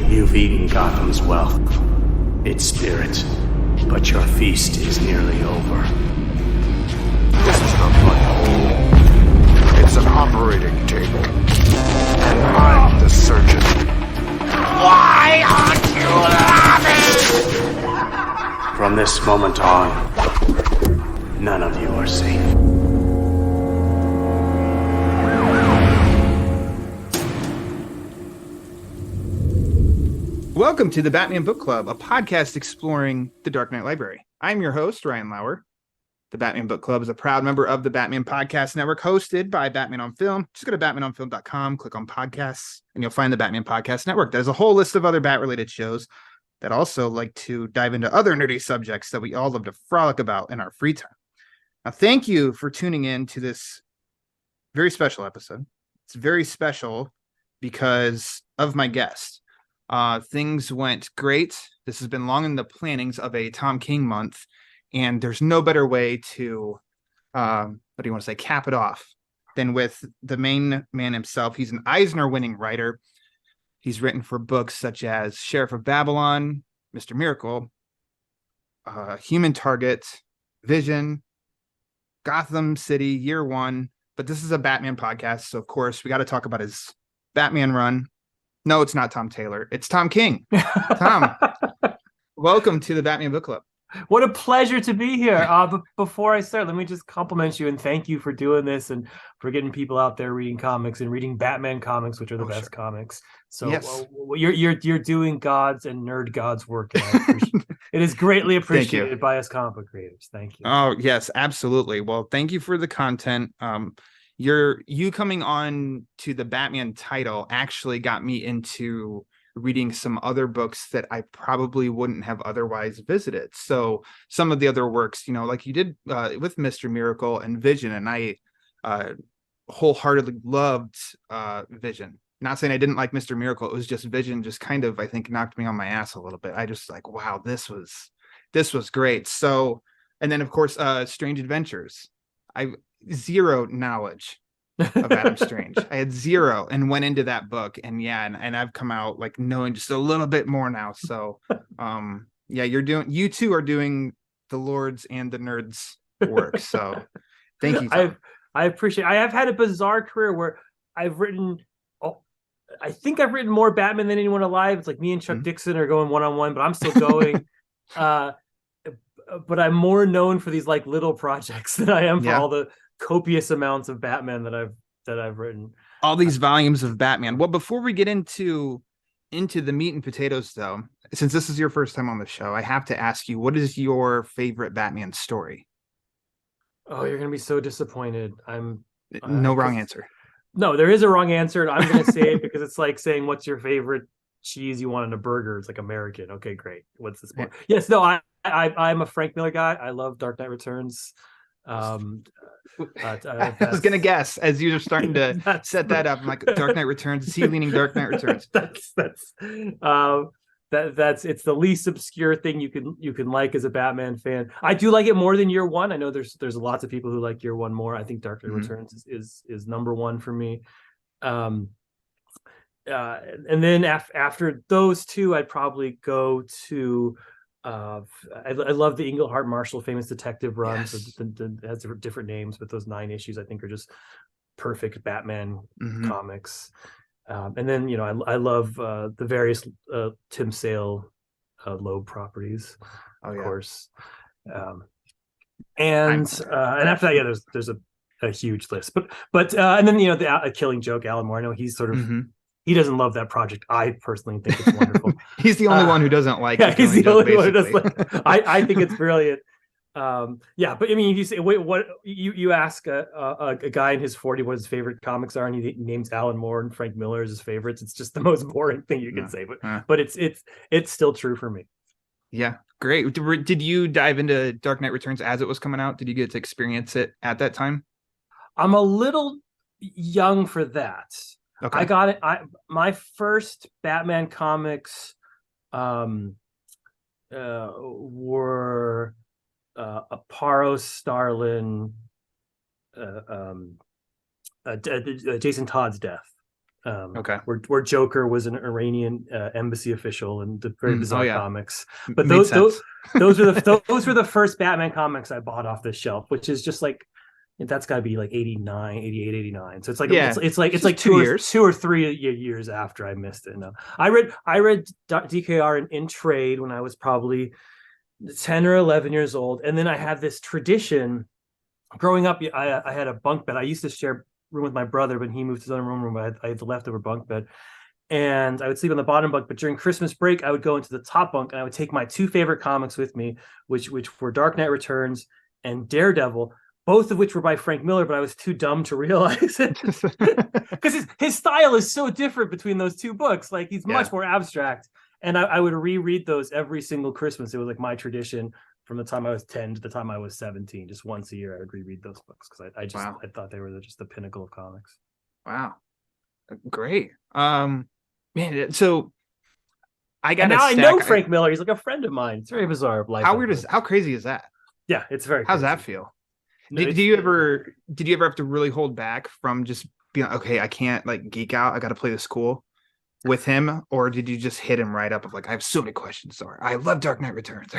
You've eaten Gotham's wealth, its spirit, but your feast is nearly over. This is not my home. It's an operating table. And I'm the surgeon. Why aren't you laughing? From this moment on, none of you are safe. Welcome to the Batman Book Club, a podcast exploring the Dark Knight Library. I'm your host, Ryan Lauer. The Batman Book Club is a proud member of the Batman Podcast Network, hosted by Batman on Film. Just go to batmanonfilm.com, click on podcasts, and you'll find the Batman Podcast Network. There's a whole list of other Bat-related shows that also like to dive into other nerdy subjects that we all love to frolic about in our free time. Now, thank you for tuning in to this very special episode. It's very special because of my guest. Things went great. This has been long in the plannings of a Tom King month, and there's no better way to, cap it off than with the main man himself. He's an Eisner-winning writer. He's written for books such as Sheriff of Babylon, Mr. Miracle, Human Target, Vision, Gotham City, Year One. But this is a Batman podcast, so of course we got to talk about his Batman run. No, it's not Tom Taylor. It's Tom King. Tom, welcome to the Batman Book Club. What a pleasure to be here. But before I start, let me just compliment you and thank you for doing this and for getting people out there reading comics and reading Batman comics, which are the best comics. So yes. You're doing God's and nerd God's work. And it is greatly appreciated by us comic book creators. Thank you. Oh, yes, absolutely. Well, thank you for the content. You coming on to the Batman title actually got me into reading some other books that I probably wouldn't have otherwise visited. So some of the other works, like you did with Mr. Miracle and Vision, and I wholeheartedly loved Vision. Not saying I didn't like Mr. Miracle. It was just Vision just kind of, I think, knocked me on my ass a little bit. I just like, wow, this was great. So, and then of course, Strange Adventures. I zero knowledge of Adam Strange. I had zero and went into that book, and I've come out like knowing just a little bit more now. So you two are doing the Lords and the Nerds work. So thank you, Tom. I appreciate it. I have had a bizarre career where I've written I think I've written more Batman than anyone alive. It's like me and Chuck Dixon are going one-on-one, but I'm still going. But I'm more known for these like little projects than I am for all the copious amounts of Batman that I've written. All these volumes of Batman. Well, before we get into the meat and potatoes, though, since this is your first time on the show, I have to ask you, what is your favorite Batman story? Oh, you're gonna be so disappointed. No wrong answer. No, there is a wrong answer, and I'm gonna say it because it's like saying what's your favorite cheese you want in a burger. It's like American. Okay, great. What's this point? Yes, no, I'm a Frank Miller guy. I love Dark Knight Returns. I was gonna guess as you were starting to set that up. I'm like, Dark Knight Returns. Is he leaning Dark Knight Returns? That's it's the least obscure thing you can like as a Batman fan. I do like it more than Year One. I know there's lots of people who like Year One more. I think Dark Knight Returns is number one for me. And then after those two, I'd probably go to I love the Englehart Marshall famous detective runs. Yes. It has different names, but those 9 issues I think are just perfect Batman comics. And then I love the various Tim Sale Loeb properties, of course. And after that, there's a huge list. But and then the Killing Joke, Alan Moore. I know he's sort of. He doesn't love that project. I personally think it's wonderful. He's the only one who doesn't like it. He's the only one who doesn't like it. I think it's brilliant. But I mean, if you say, wait, what you ask a guy in his 40s what his favorite comics are, and he names Alan Moore and Frank Miller as his favorites, it's just the most boring thing you can say. But it's still true for me. Yeah, great. Did you dive into Dark Knight Returns as it was coming out? Did you get to experience it at that time? I'm a little young for that. Okay. I got it. My first Batman comics were Aparo Starlin, Jason Todd's death. Okay. where Joker was an Iranian embassy official and the very bizarre yeah. comics. But Made sense. those were the first Batman comics I bought off the shelf, which is just like that's got to be like 89, 88, 89. So it's like Yeah, it's like it's like just 2 years. two or three years after I missed it. No, I read DKR in trade when I was probably 10 or 11 years old, and then I had this tradition growing up. I had a bunk bed. I used to share room with my brother, but he moved to his own room. I had the leftover bunk bed, and I would sleep on the bottom bunk. But during Christmas break, I would go into the top bunk, and I would take my two favorite comics with me, which were Dark Knight Returns and Daredevil, both of which were by Frank Miller, but I was too dumb to realize it because his style is so different between those two books. Like he's much more abstract, and I would reread those every single Christmas. It was like my tradition from the time I was 10 to the time I was 17. Just once a year, I would reread those books because I thought they were just the pinnacle of comics. Wow, great. Man, so I got now I know Frank Miller. He's like a friend of mine. It's very bizarre. How crazy is that? Yeah, it's very. How's crazy. that feel? No, did you ever have to really hold back from just being okay, I can't like geek out, I got to play this cool with him, or did you just hit him right up of like I have so many questions, or I love Dark Knight Returns?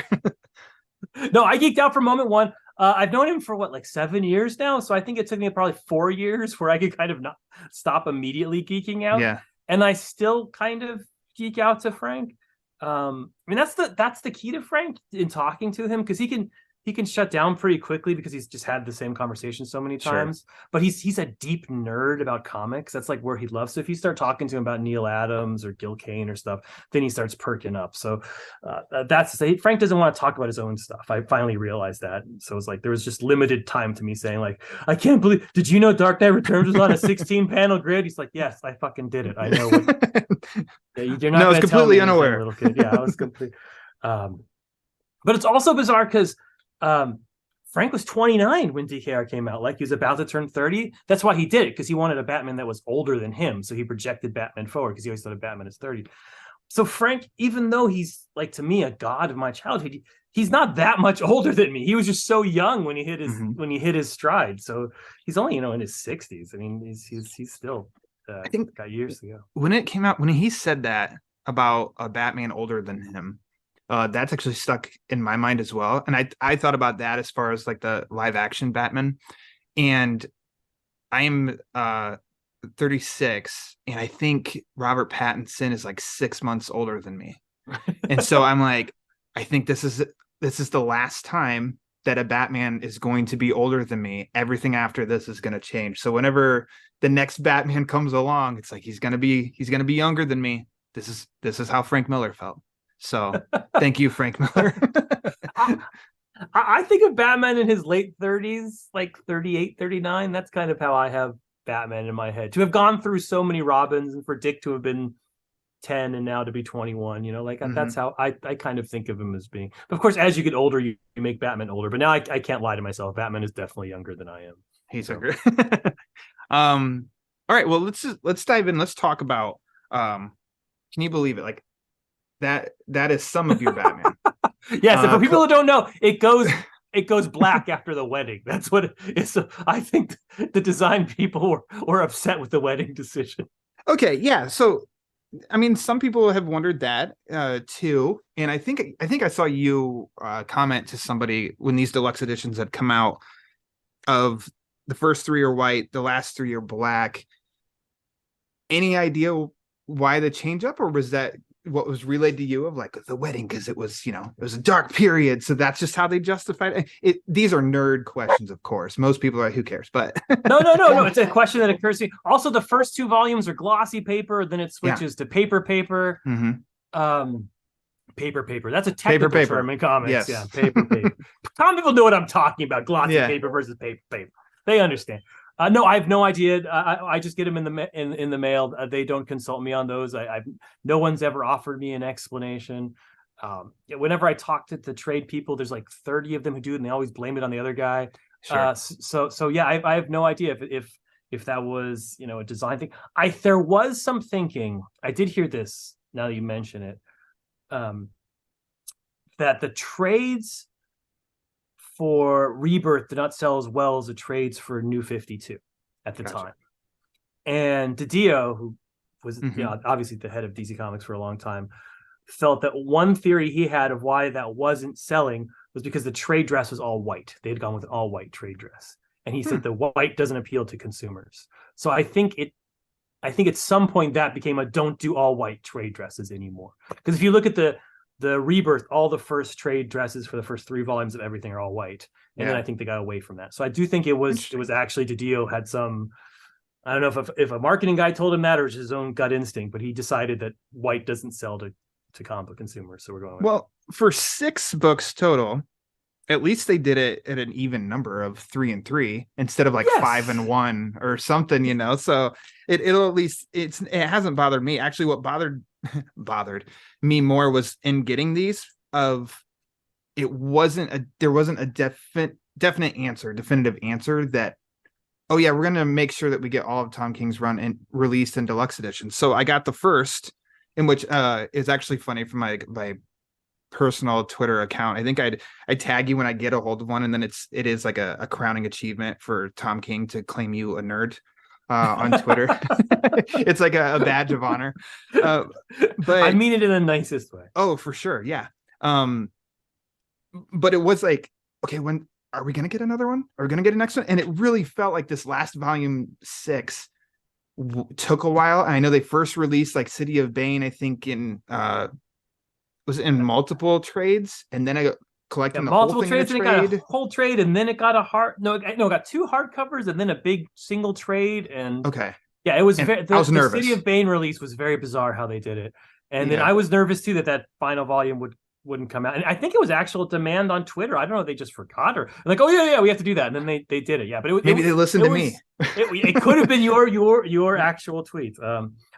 No, I geeked out from moment one. I've known him for like 7 years now, so I think it took me probably 4 years where I could kind of not stop immediately geeking out. Yeah, and I still kind of geek out to Frank. I mean, that's the key to Frank in talking to him, because he can shut down pretty quickly because he's just had the same conversation so many times. Sure. But he's a deep nerd about comics. That's like where he loves. So if you start talking to him about Neil Adams or Gil Kane or stuff, then he starts perking up. So Frank doesn't want to talk about his own stuff. I finally realized that. So it's like there was just limited time to me saying like, I can't believe. Did you know Dark Knight Returns was on a 16-panel grid? He's like, yes, I fucking did it. I know. You're not. No, it's completely unaware. Little kid. Yeah, I was completely. But it's also bizarre because. Frank was 29 when DKR came out. Like he was about to turn 30. That's why he did it, because he wanted a Batman that was older than him. So he projected Batman forward because he always thought of Batman as 30. So Frank, even though he's like to me a god of my childhood, he's not that much older than me. He was just so young when he hit his stride. So he's only in his 60s. I mean, he's still I think got years to go. When it came out, when he said that about a Batman older than him. That's actually stuck in my mind as well. And I thought about that as far as like the live action Batman. And I'm 36, and I think Robert Pattinson is like 6 months older than me. And so I'm like, I think this is the last time that a Batman is going to be older than me. Everything after this is going to change. So whenever the next Batman comes along, it's like he's going to be younger than me. This is how Frank Miller felt. So thank you, Frank Miller. I think of Batman in his late 30s, like 38, 39. That's kind of how I have Batman in my head. To have gone through so many Robins, and for Dick to have been 10 and now to be 21, that's how I kind of think of him as being. But of course, as you get older, you make Batman older. But now I can't lie to myself. Batman is definitely younger than I am. He's younger. All right. Well, let's dive in. Let's talk about, can you believe it? Like, that is some of your Batman. Yes, and for people who don't know, it goes black after the wedding. That's what it is. So I think the design people were upset with the wedding decision. Okay, yeah. So I mean, some people have wondered that too. And I think I saw you comment to somebody when these deluxe editions had come out of the first 3 are white, the last 3 are black. Any idea why the change up, or was that what was relayed to you of like the wedding, because it was it was a dark period, so that's just how they justified it? These are nerd questions, of course. Most people are like, who cares? But no, it's a question that occurs to me. Also, the first 2 volumes are glossy paper, then it switches to paper. Paper. That's a technical term in comics. Yes. Yeah, paper. Common people know what I'm talking about. Glossy paper versus paper. They understand. No, I have no idea. I just get them in the mail. They don't consult me on those. No one's ever offered me an explanation. Whenever I talk to the trade people, there's like 30 of them who do it, and they always blame it on the other guy. Sure. So yeah, I have no idea if that was a design thing. There was some thinking. I did hear this now that you mention it. That the trades for Rebirth did not sell as well as the trades for New 52 at the time. And DiDio, who was Mhm. obviously the head of DC Comics for a long time, felt that one theory he had of why that wasn't selling was because the trade dress was all white. They had gone with an all white trade dress, and he said the white doesn't appeal to consumers. So I think at some point that became a don't do all white trade dresses anymore. Because if you look at the Rebirth, all the first trade dresses for the first 3 volumes of everything are all white, and then I think they got away from that. So I do think it was actually DiDio had some. I don't know if a marketing guy told him that or it was his own gut instinct, but he decided that white doesn't sell to comic book consumers. So we're going with Well, for 6 books total, at least they did it at an even number of 3 and 3 instead of like Yes. 5 and 1 or something, you know. So it'll at least it hasn't bothered me. Actually, what bothered me more was in getting these of there wasn't a definitive answer that, oh yeah, we're gonna make sure that we get all of Tom King's run and released in deluxe edition. So I got the first, in which is actually funny from my personal Twitter account. I think I tag you when I get a hold of one, and then it is like a crowning achievement for Tom King to claim you a nerd on Twitter. It's like a badge of honor. But I mean it in the nicest way. Oh, for sure, yeah. But it was like, okay, when are we gonna get another one? Are we gonna get a next one? And it really felt like this last volume 6 took a while. And I know they first released like City of Bane, I think in was it in multiple trades, and then I got collecting the multiple whole thing trades, in and a it trade. got a whole trade, and then it got it got 2 hardcovers, and then a big single trade. And Okay, yeah, it was and very. I was The nervous. City of Bane release was very bizarre how they did it, and then Yeah. I was nervous too that final volume wouldn't come out. And I think it was actual demand on Twitter. I don't know if they just forgot or like, oh yeah, we have to do that, and then they did it. Yeah, but Maybe they listened to me. It could have been your actual tweet.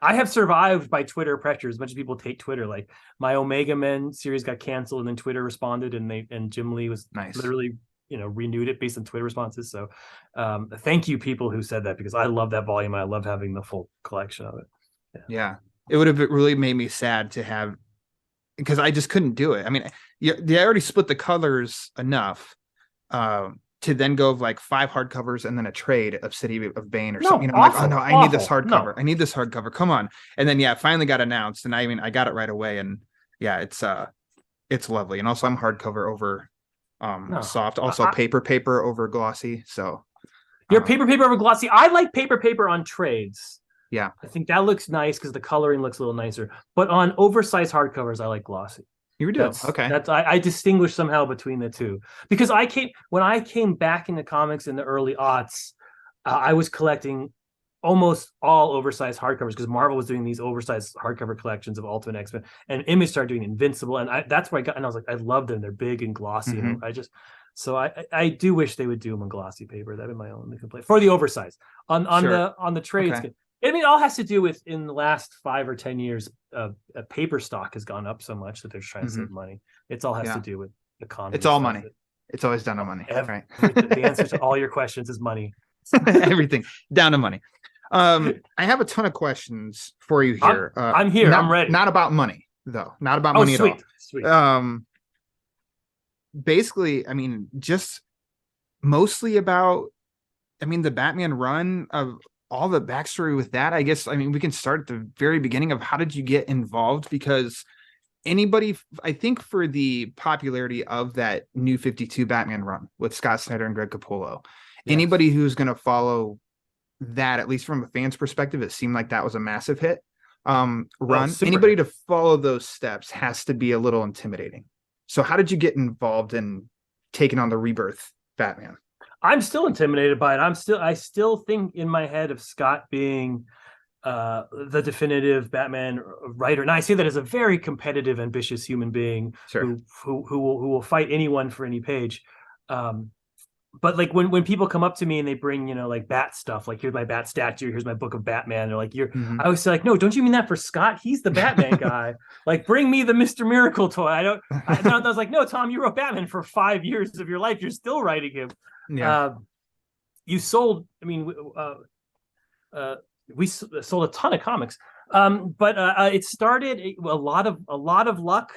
I have survived by Twitter pressures. A bunch of people take Twitter. Like my Omega Men series got canceled, and then Twitter responded, and Jim Lee was Nice. literally renewed it based on Twitter responses. So thank you people who said that, because I love that volume. I love having the full collection of it. Yeah. It would have really made me sad to have, because I just couldn't do it. I mean, they already split the colors enough to then go of like 5 hardcovers and then a trade of City of Bane or something. I'm like, oh no, I need this hardcover. No. I need this hardcover. Come on. And then it finally got announced, and I got it right away. And yeah, it's lovely. And also I'm hardcover over soft, also paper over glossy. So you're paper over glossy. I like paper on trades. Yeah, I think that looks nice because the coloring looks a little nicer. But on oversized hardcovers, I like glossy. you do. Okay. I distinguish somehow between the two, because when I came back into comics in the early aughts, I was collecting almost all oversized hardcovers because Marvel was doing these oversized hardcover collections of Ultimate X-Men, and Image started doing Invincible, and that's where I was like, I love them. They're big and glossy, and I do wish they would do them on glossy paper. That'd be my only complaint for the oversized on the trades. Okay. I mean, it all has to do with, in the last 5 or 10 years, paper stock has gone up so much that they're trying to save money. It's all has to do with economy. It's all money. It's always down to money. Right. The answer to all your questions is money. Everything down to money. I have a ton of questions for you here. I'm here. I'm ready. Not about money, though. Not about money at all. Sweet. Basically, I mean, just mostly about, the Batman run of all the backstory with that. I guess, we can start at the very beginning of how did you get involved? Because anybody, I think, for the popularity of that New 52 Batman run with Scott Snyder and Greg Capullo, anybody who's going to follow that, at least from a fan's perspective, it seemed like that was a massive hit run. Anybody to follow those steps has to be a little intimidating. So how did you get involved in taking on the Rebirth Batman? I'm still intimidated by it. I still think in my head of Scott being the definitive Batman writer, and I see that as a very competitive, ambitious human being who will fight anyone for any page. But like when people come up to me and they bring like Bat stuff, like here's my Bat statue, here's my book of Batman, or like I always say like, no, don't you mean that for Scott? He's the Batman guy. Like bring me the Mr. Miracle toy. I was like, no, Tom, you wrote Batman for 5 years of your life. You're still writing him. Yeah. You sold. We sold a ton of comics. But it started a lot of luck,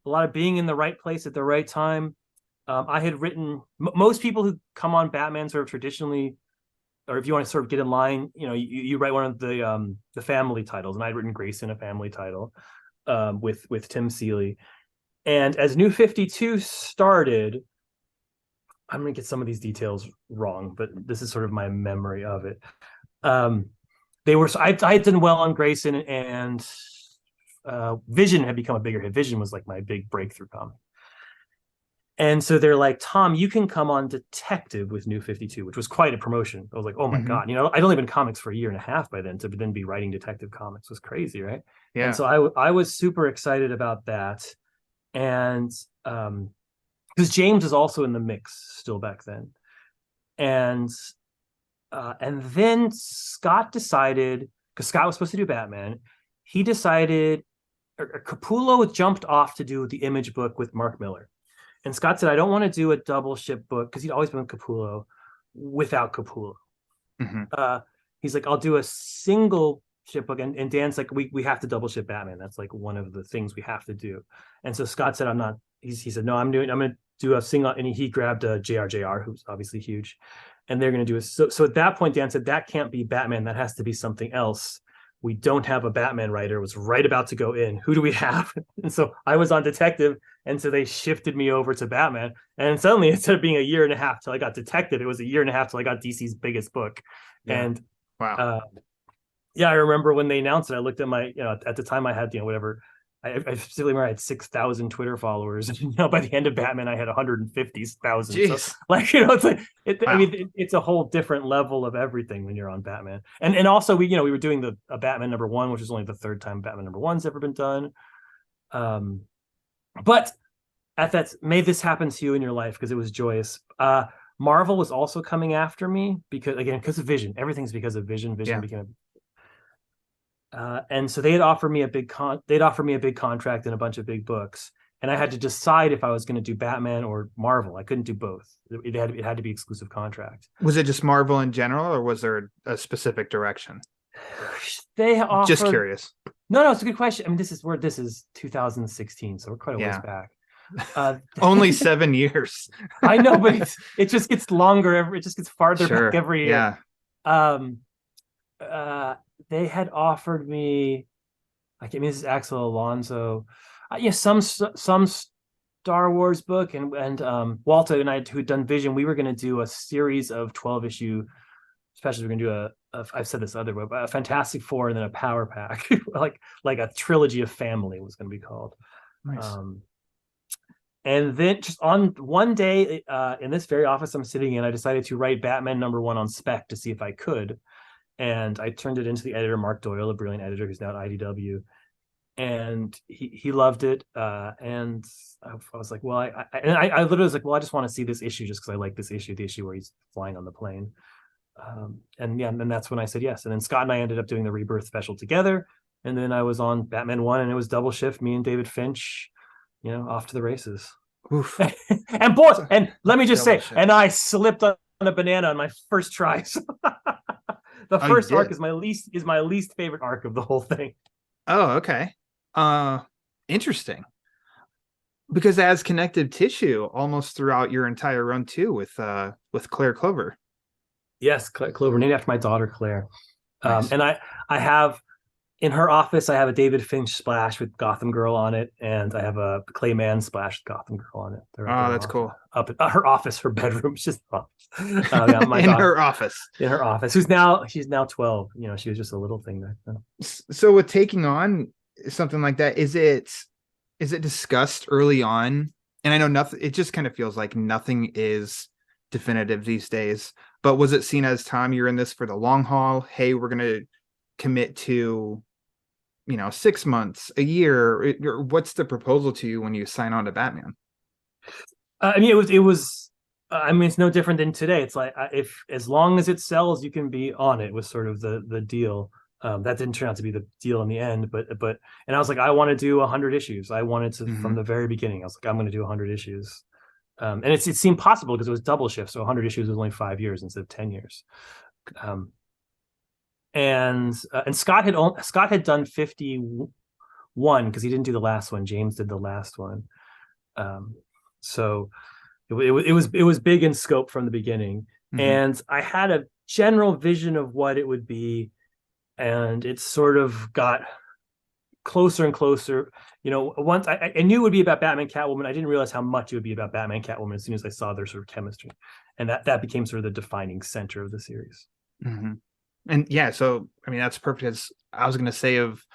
a lot of being in the right place at the right time. I had written most people who come on Batman sort of traditionally or if you want to sort of get in line, you write one of the family titles, and I'd written Grayson, a family title, with Tim Seeley. And as New 52 started, I'm going to get some of these details wrong, but this is sort of my memory of it. I had done well on Grayson, and Vision had become a bigger hit. Vision was like my big breakthrough comic. And so they're like, Tom, you can come on Detective with New 52, which was quite a promotion. I was like, oh my God, I'd only been comics for a year and a half by then, to then be writing Detective Comics was crazy, right? Yeah. And so I was super excited about that. And because James is also in the mix still back then. And then Scott decided, because Scott was supposed to do Batman, he decided, Capullo jumped off to do the Image book with Mark Miller. And Scott said, I don't want to do a double ship book, because he'd always been with Capullo, without Capullo. He's like, I'll do a single ship book. And Dan's like, we have to double ship Batman. That's like one of the things we have to do. And so Scott said, he said, no, I'm going to do a single. And he grabbed JRJR, who's obviously huge. And they're going to do so at that point, Dan said, that can't be Batman. That has to be something else. We don't have a Batman writer. It was right about to go in. Who do we have? And so I was on Detective. And so they shifted me over to Batman. And suddenly, instead of being a year and a half till I got Detective, it was a year and a half till I got DC's biggest book. Yeah. And wow. I remember when they announced it, I looked at my, at the time I had, whatever. I specifically remember I had 6,000 Twitter followers. And, by the end of Batman, I had 150,000. So, like, it's like, wow. I mean, it's a whole different level of everything when you're on Batman. And also we were doing a Batman #1, which is only the third time Batman #1's ever been done. But at that, may this happen to you in your life, because it was joyous. Marvel was also coming after me because of Vision. Everything's because of Vision. Vision became and so they had offered me a big contract and a bunch of big books, and I had to decide if I was going to do Batman or Marvel. I couldn't do both. It had to be exclusive contract. Was it just Marvel in general, or was there a specific direction? They offered, just curious. No, it's a good question. I mean, this is 2016, so we're quite a ways back. Only 7 years. I know, but it just gets longer. It just gets farther back every year. They had offered me, this is Axel Alonso, some Star Wars book, and Walter and I, who'd done Vision, we were going to do a series of 12-issue specials. We're going to do I've said this other way, but a Fantastic Four and then a Power Pack, like a trilogy of family was going to be called. Nice. And then just on one day in this very office I'm sitting in, I decided to write Batman #1 on spec to see if I could. And I turned it into the editor, Mark Doyle, a brilliant editor who's now at IDW. And he loved it. And I was like, well, I literally was like, well, I just want to see this issue just because I like this issue, the issue where he's flying on the plane. And then that's when I said yes. And then Scott and I ended up doing the Rebirth special together. And then I was on Batman 1, and it was double shift, me and David Finch, off to the races. Oof. and let me just say, and I slipped on a banana on my first try. So the first arc is my least favorite arc of the whole thing. Oh, okay. Interesting. Because it has connective tissue almost throughout your entire run too, with Claire Clover. Yes, Clover, named after my daughter Claire. Nice. And I have in her office, I have a David Finch splash with Gotham Girl on it, and I have a Clayman splash with Gotham Girl on it. That's cool. Up at her office, her bedroom, just in her office. In her office. She's now 12. She was just a little thing back then. So with taking on something like that, is it discussed early on? And I know nothing. It just kind of feels like nothing is definitive these days. But was it seen as, Tom, you're in this for the long haul? Hey, we're going to commit to 6 months, a year. What's the proposal to you when you sign on to Batman? It was it's no different than today. It's like, if as long as it sells, you can be on it, was sort of the deal. That didn't turn out to be the deal in the end, but and I was like, I want to do 100 issues. I wanted to, from the very beginning, I was like, I'm going to do 100 issues. And it seemed possible because it was double shift. So 100 issues was only 5 years instead of 10 years. And Scott had done 51 because he didn't do the last one. James did the last one. So it was big in scope from the beginning. And I had a general vision of what it would be, and it sort of got closer and closer. Once I knew it would be about Batman Catwoman, I didn't realize how much it would be about Batman Catwoman as soon as I saw their sort of chemistry, and that became sort of the defining center of the series. Mm-hmm. And yeah, so I mean that's perfect. As I was going to say, of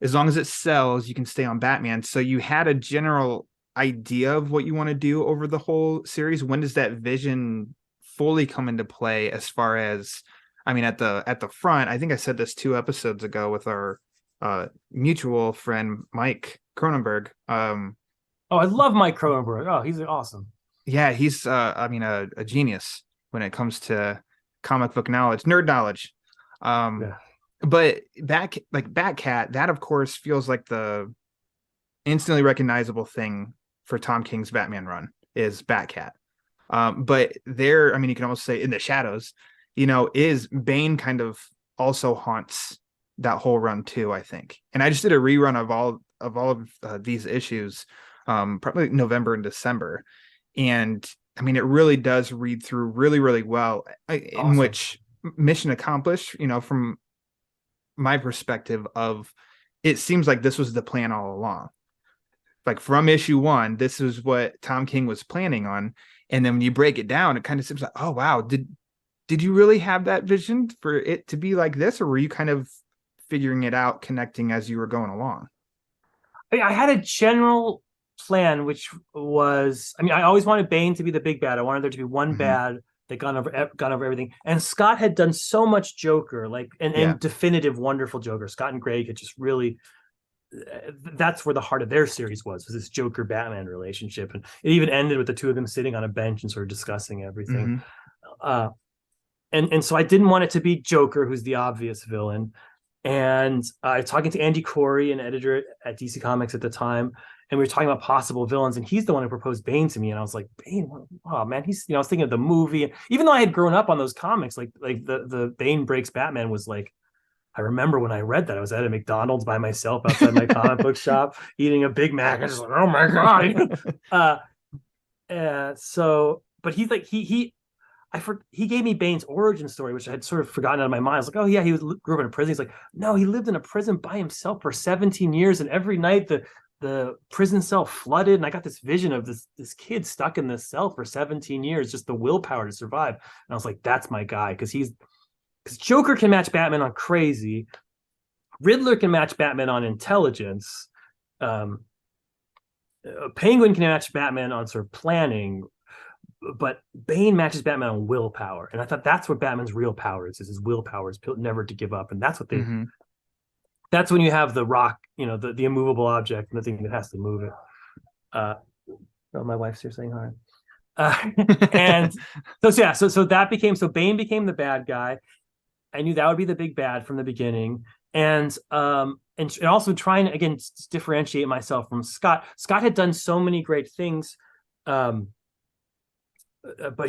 as long as it sells, you can stay on Batman. So you had a general idea of what you want to do over the whole series. When does that vision fully come into play? As far as, I mean, at the front, I think I said this 2 episodes ago with our mutual friend Mike Cronenberg. Oh, I love Mike Cronenberg. Oh, he's awesome. Yeah, he's a genius when it comes to comic book knowledge, nerd knowledge. Yeah. But BatCat, that of course feels like the instantly recognizable thing for Tom King's Batman run is BatCat. But there, I mean, you can almost say in the shadows, is Bane kind of also haunts that whole run too, I think. And I just did a rerun of all of these issues, probably November and December. And I mean, it really does read through really, really well, in which mission accomplished, from my perspective of, it seems like this was the plan all along. Like from issue 1, this is what Tom King was planning on. And then when you break it down, it kind of seems like, oh, wow, did you really have that vision for it to be like this? Or were you kind of figuring it out, connecting as you were going along? I had a general plan, which was, I mean, I always wanted Bane to be the big bad. I wanted there to be one bad that gone over everything. And Scott had done so much Joker, and definitive, wonderful Joker. Scott and Greg had just really, that's where the heart of their series was this Joker Batman relationship. And it even ended with the two of them sitting on a bench and sort of discussing everything. And so I didn't want it to be Joker, who's the obvious villain. And I was talking to Andy Corey, an editor at DC Comics at the time, and we were talking about possible villains, and he's the one who proposed Bane to me. And I was like, Bane, oh man, he's, I was thinking of the movie. And even though I had grown up on those comics, like the Bane Breaks Batman was like, I remember when I read that, I was at a McDonald's by myself outside my comic book shop, eating a Big Mac. I was like, oh my God. But he's like, he gave me Bane's origin story, which I had sort of forgotten out of my mind. I was like, oh yeah, grew up in a prison. He's like, no, he lived in a prison by himself for 17 years. And every night the prison cell flooded. And I got this vision of this kid stuck in this cell for 17 years, just the willpower to survive. And I was like, that's my guy. Because Joker can match Batman on crazy. Riddler can match Batman on intelligence. Penguin can match Batman on sort of planning. But Bane matches Batman on willpower. And I thought that's what Batman's real power is his willpower, is never to give up. And that's what that's when you have the rock, the immovable object, and the thing that has to move it. My wife's here saying hi. And so that became, Bane became the bad guy. I knew that would be the big bad from the beginning. And also trying to, again, differentiate myself from Scott. Scott had done so many great things. But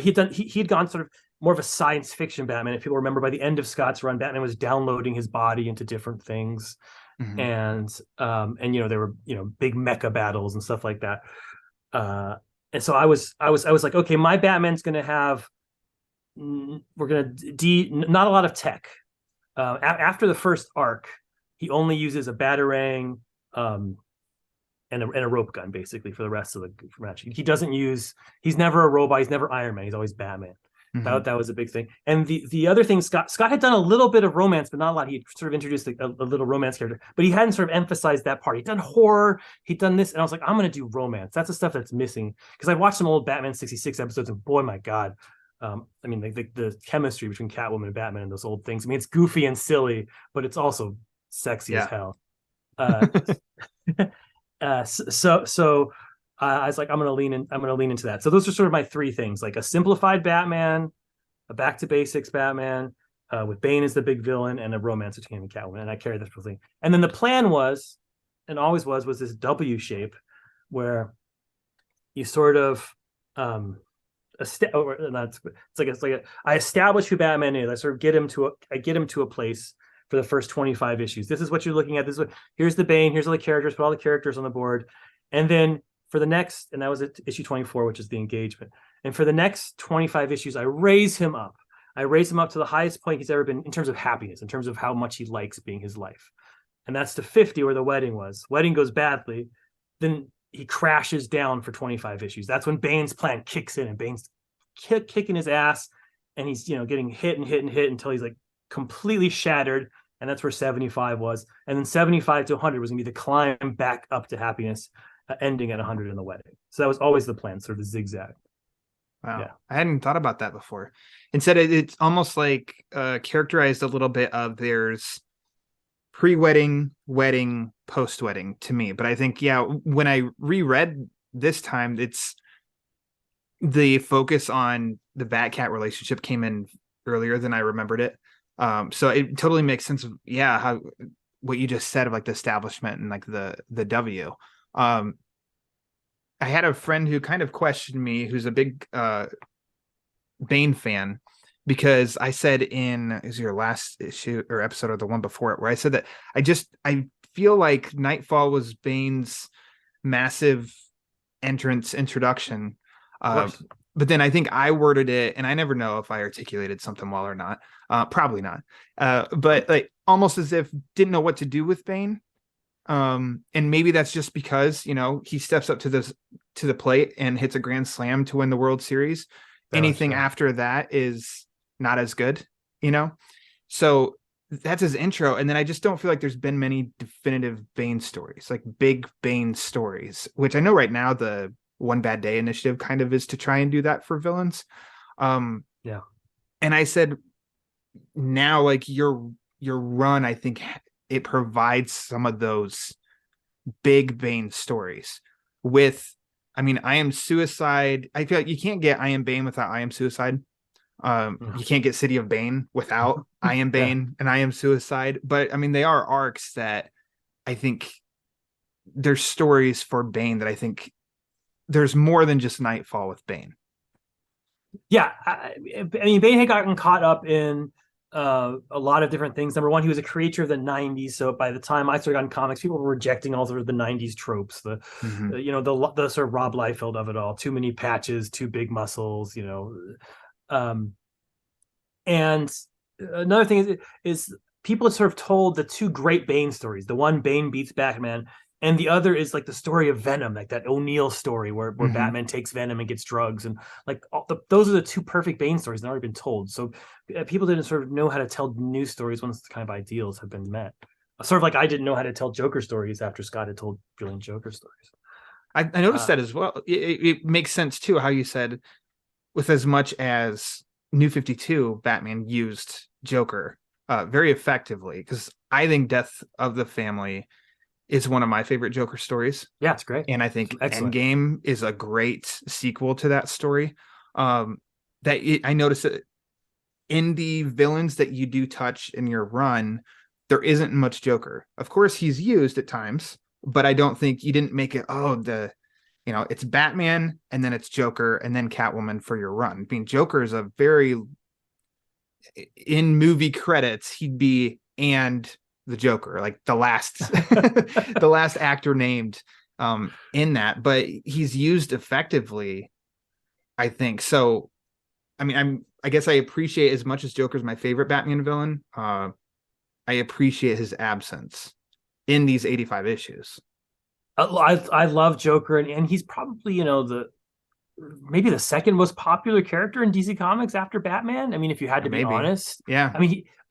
he'd gone sort of more of a science fiction Batman. If people remember, by the end of Scott's run, Batman was downloading his body into different things, and there were big mecha battles and stuff like that. And so I was like, okay, my Batman's going to have, we're going to not a lot of tech. After the first arc, he only uses a batarang, and a rope gun, basically, for the rest of the match. He's never a robot. He's never Iron Man. He's always Batman. That was a big thing. And the other thing, Scott had done a little bit of romance, but not a lot. He sort of introduced a little romance character, but he hadn't sort of emphasized that part. He'd done horror. He'd done this. And I was like, I'm going to do romance. That's the stuff that's missing. Because I watched some old Batman 66 episodes, and boy, my God. I mean, the chemistry between Catwoman and Batman and those old things. I mean, it's goofy and silly, but it's also sexy as hell. So I was like, I'm going to lean into that. So those are sort of my 3 things, like a simplified Batman, a back to basics Batman, with Bane as the big villain, and a romance between him and Catwoman. And I carried this whole thing. And then the plan was, and always was this W shape where you sort of, I establish who Batman is. I sort of get him to a place for the first 25 issues. This is what you're looking at. Here's the Bane, here's all the characters, put all the characters on the board. And then for the next, and that was at issue 24, which is the engagement. And for the next 25 issues, I raise him up. I raise him up to the highest point he's ever been in terms of happiness, in terms of how much he likes being his life. And that's to 50, where the wedding was. Wedding goes badly. Then he crashes down for 25 issues. That's when Bane's plan kicks in, and Bane's kicking his ass, and he's, getting hit and hit and hit until he's like completely shattered. And that's where 75 was. And then 75 to 100 was going to be the climb back up to happiness, ending at 100 in the wedding. So that was always the plan, sort of the zigzag. Wow. Yeah. I hadn't thought about that before. Instead, it's almost like characterized a little bit of there's pre-wedding, wedding, post-wedding to me. But I think, when I reread this time, it's the focus on the BatCat relationship came in earlier than I remembered it. So it totally makes sense of, how what you just said of like the establishment and like the W. I had a friend who kind of questioned me, who's a big Bane fan, because I said is your last issue or episode or the one before it, where I said that I feel like Nightfall was Bane's massive introduction. But then I think I worded it, and I never know if I articulated something well or not. Probably not. But like almost as if didn't know what to do with Bane. And maybe that's just because, he steps up to the plate and hits a grand slam to win the World Series. Anything after that is not as good, So that's his intro. And then I just don't feel like there's been many definitive Bane stories, like big Bane stories, which I know right now the One Bad Day initiative kind of is to try and do that for villains. Yeah. And I said, now like your run, I think it provides some of those big Bane stories with, I Am Suicide. I feel like you can't get I Am Bane without I Am Suicide. You can't get City of Bane without I Am Bane and I Am Suicide. But they are arcs that I think there's stories for Bane that I think there's more than just Nightfall with Bane. Yeah. Bane had gotten caught up in a lot of different things. Number one, he was a creature of the 90s. So by the time I started on comics, people were rejecting all sort of the 90s tropes, the sort of Rob Liefeld of it all. Too many patches, too big muscles, and another thing is people had sort of told the two great Bane stories. The one, Bane beats Batman, and the other is like the story of Venom, like that O'Neill story where Batman takes Venom and gets drugs. And like those are the two perfect Bane stories that have already been told. So people didn't sort of know how to tell new stories once the kind of ideals have been met. Sort of like I didn't know how to tell Joker stories after Scott had told brilliant Joker stories. I noticed that as well. It makes sense too, how you said with as much as New 52, Batman used Joker very effectively, because I think Death of the Family is one of my favorite Joker stories. Yeah, it's great. And I think Excellent. Endgame is a great sequel to that story. I noticed that in the villains that you do touch in your run, there isn't much Joker. Of course, he's used at times, but I don't think you didn't make it, it's Batman and then it's Joker and then Catwoman for your run. Joker is a very, in movie credits, he'd be and the Joker, like the last the last actor named in that, but he's used effectively, I think. So I guess I appreciate, as much as Joker's my favorite Batman villain, I appreciate his absence in these 85 issues. I love Joker, and he's probably maybe the second most popular character in DC Comics after Batman. If you had to be honest. Yeah.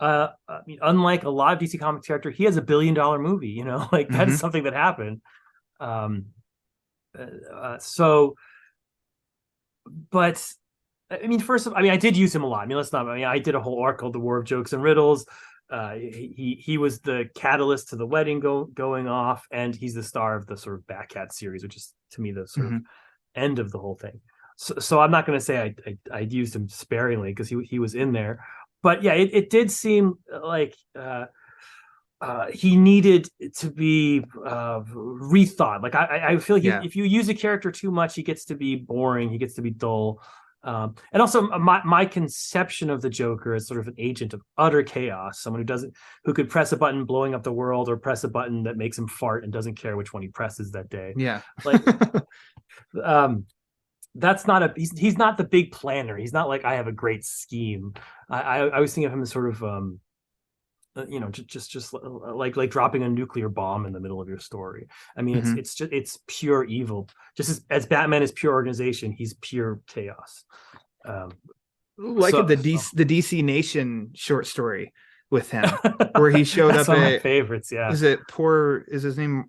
Unlike a lot of DC Comics characters, he has $1 billion movie, that's something that happened. But first of all, I did use him a lot. I did a whole arc called The War of Jokes and Riddles. He was the catalyst to the wedding going off, and he's the star of the sort of BatCat series, which is to me the sort of end of the whole thing. So I'm not going to say I used him sparingly, because he was in there, but yeah, it did seem like he needed to be rethought. Like I feel like if you use a character too much, he gets to be boring, he gets to be dull. And also my conception of the Joker is sort of an agent of utter chaos, someone who could press a button blowing up the world, or press a button that makes him fart and doesn't care which one he presses that day. Yeah. Like that's not he's not the big planner. He's not like I have a great scheme. I was thinking of him as sort of just like dropping a nuclear bomb in the middle of your story. I mean, it's pure evil. Just as Batman is pure organization, he's pure chaos. The DC Nation short story with him, where he showed up one of at my favorites. Yeah, is his name?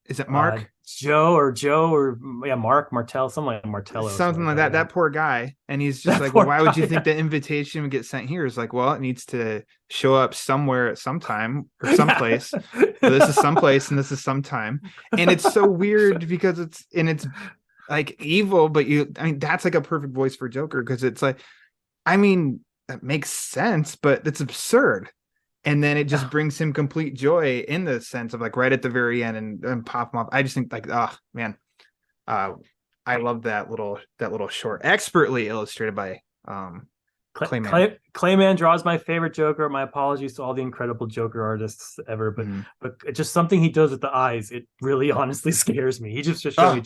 Is it Mark? Joe or Mark Martell, something like Martello, something like that. That poor guy, and he's just like, well, why would you think the invitation would get sent here? It's like, well, it needs to show up somewhere at some time or someplace. So this is someplace, and this is sometime, and it's so weird because it's like evil, but that's like a perfect voice for Joker, because it's like, I mean, that makes sense, but it's absurd. And then it just brings him complete joy in the sense of like right at the very end and pop him up. I just think like, oh man, I love that little short, expertly illustrated by Clayman. Clayman draws my favorite Joker. My apologies to all the incredible Joker artists ever, but just something he does with the eyes, it really honestly scares me. He just showed me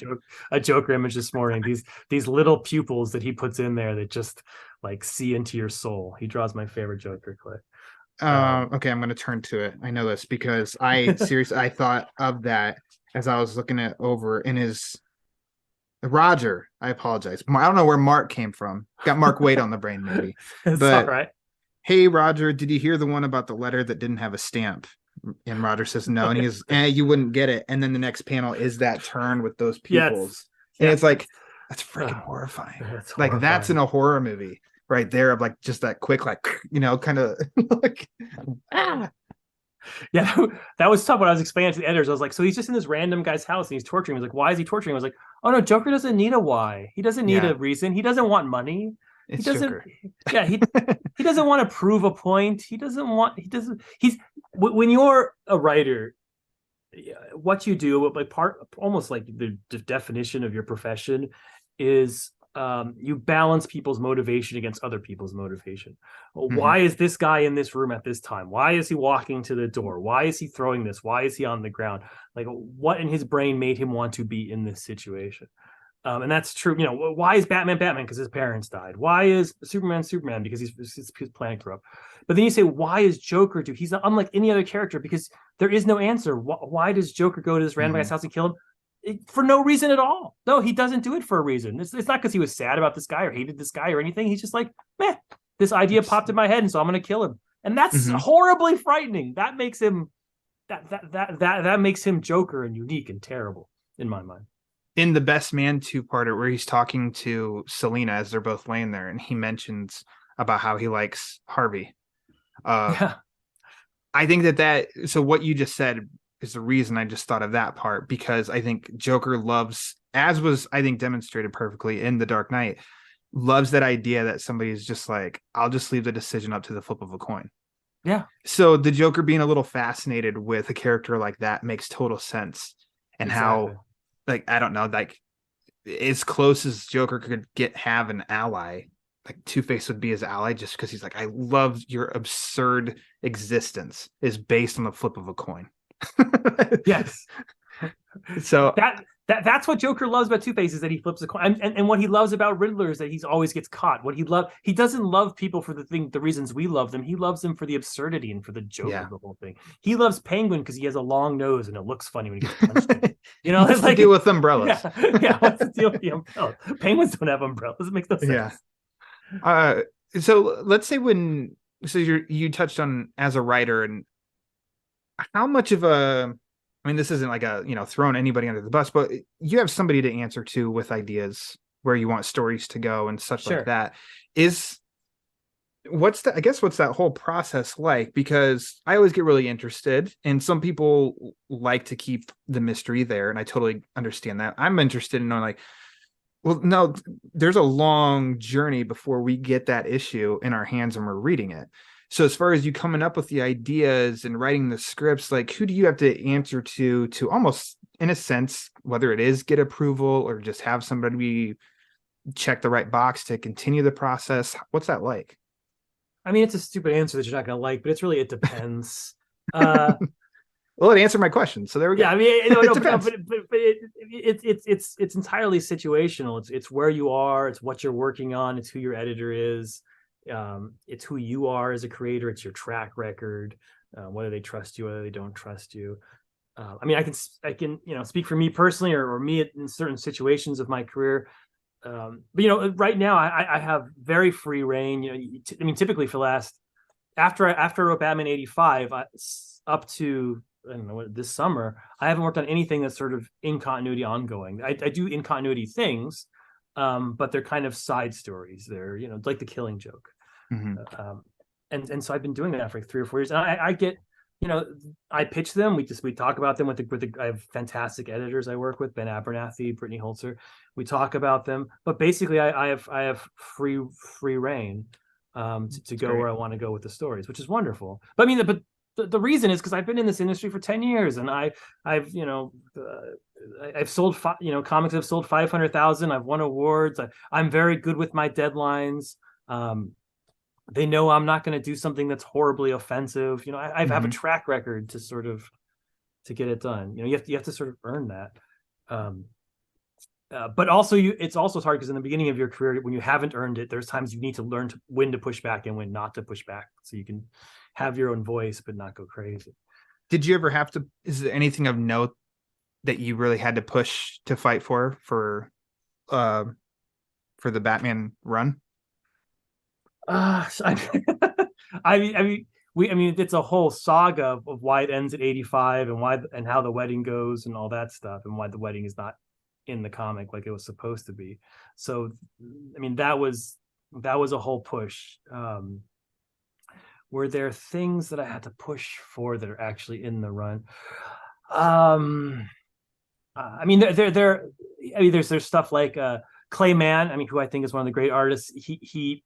a Joker image this morning. These little pupils that he puts in there that just like see into your soul. He draws my favorite Joker, Clay. Okay, I'm going to turn to it. I know this because I thought of that as I was looking at over in his Roger. I apologize. I don't know where Mark came from. Got Mark Waid on the brain, maybe. It's all right. Hey, Roger, did you hear the one about the letter that didn't have a stamp? And Roger says no, and he goes, you wouldn't get it. And then the next panel is that turn with those pupils, and it's like, that's freaking horrifying. Like that's in a horror movie. Right there, of like just that quick, like, kind of like, Yeah, that was tough when I was explaining to the editors. I was like, so he's just in this random guy's house and he's torturing him. I was like, why is he torturing him? I was like, oh no, Joker doesn't need a why. He doesn't need a reason. He doesn't want money. He doesn't. Joker. Yeah, he doesn't want to prove a point. When you're a writer, what you do, like almost like the definition of your profession is. You balance people's motivation against other people's motivation. Why is this guy in this room at this time? Why is he walking to the door? Why is he throwing this? Why is he on the ground? Like, what in his brain made him want to be in this situation? And that's true. Why is Batman Batman? Because his parents died. Why is Superman Superman? Because his planet grew up. But then you say, why is Joker do? He's unlike any other character because there is no answer. Why does Joker go to this random guy's house and kill him? For no reason at all. No, he doesn't do it for a reason. It's not because he was sad about this guy or hated this guy or anything. He's just like, meh, this idea popped in my head, and so I'm going to kill him. And that's horribly frightening. That makes him that makes him Joker and unique and terrible in my mind. In the Best Man two-parter, where he's talking to Selina as they're both laying there, and he mentions about how he likes Harvey. I think that so what you just said is the reason I just thought of that part, because I think Joker loves, as was, I think, demonstrated perfectly in The Dark Knight, loves that idea that somebody's just like, I'll just leave the decision up to the flip of a coin. Yeah. So the Joker being a little fascinated with a character like that makes total sense. And how, like, I don't know, like, as close as Joker could have an ally, like Two-Face would be his ally, just because he's like, I love your absurd existence is based on the flip of a coin. Yes. So that's what Joker loves about Two-Face, is that he flips a coin, and what he loves about Riddler is that he always gets caught. He doesn't love people for the reasons we love them. He loves them for the absurdity and for the joke of the whole thing. He loves Penguin because he has a long nose and it looks funny when he gets punched. It's like deal with umbrellas. Yeah, what's the deal with the umbrellas? Penguins don't have umbrellas. It makes no sense. Yeah. So let's say you touched on as a writer, and how much of I mean, this isn't like throwing anybody under the bus, but you have somebody to answer to with ideas where you want stories to go and such like that. What's that whole process like? Because I always get really interested, and some people like to keep the mystery there, and I totally understand that. I'm interested in knowing, like, well, no, there's a long journey before we get that issue in our hands and we're reading it. So as far as you coming up with the ideas and writing the scripts, like, who do you have to answer to almost, in a sense, whether it is get approval or just have somebody check the right box to continue the process? What's that like? I mean, it's a stupid answer that you're not going to like, but it depends. Well, it answered my question, so there we go. Yeah, I mean, no, It no, depends. but it's entirely situational. It's where you are, it's what you're working on, it's who your editor is, it's who you are as a creator, it's your track record, whether they trust you, whether they don't trust you. I mean, I can speak for me personally, or me in certain situations of my career. But right now I have very free reign. I mean, typically for the last after I wrote Batman 85, up to I don't know this summer, I haven't worked on anything that's sort of in continuity ongoing. I do in continuity things, but they're kind of side stories. They're like the Killing Joke, and so I've been doing that for like 3 or 4 years. And I get I pitch them. We talk about them with the I have fantastic editors I work with, Ben Abernathy, Brittany Holzer. We talk about them, but basically I have free reign to go great. where I want to go with the stories, which is wonderful. But I mean, the reason is because I've been in this industry for 10 years, and I've sold comics have sold 500,000. I've won awards. I'm very good with my deadlines. They know I'm not going to do something that's horribly offensive. I have a track record to get it done. You have to sort of earn that. But also it's also hard because in the beginning of your career, when you haven't earned it, there's times you need to learn when to push back and when not to push back, so you can have your own voice but not go crazy. Did you ever have to? Is there anything of note that you really had to push to fight for the Batman run? I mean, it's a whole saga of why it ends at 85 and how the wedding goes and all that stuff, and why the wedding is not in the comic like it was supposed to be. So, I mean, that was a whole push. Were there things that I had to push for that are actually in the run? I mean, there's stuff like Clay Mann. I mean, who I think is one of the great artists. He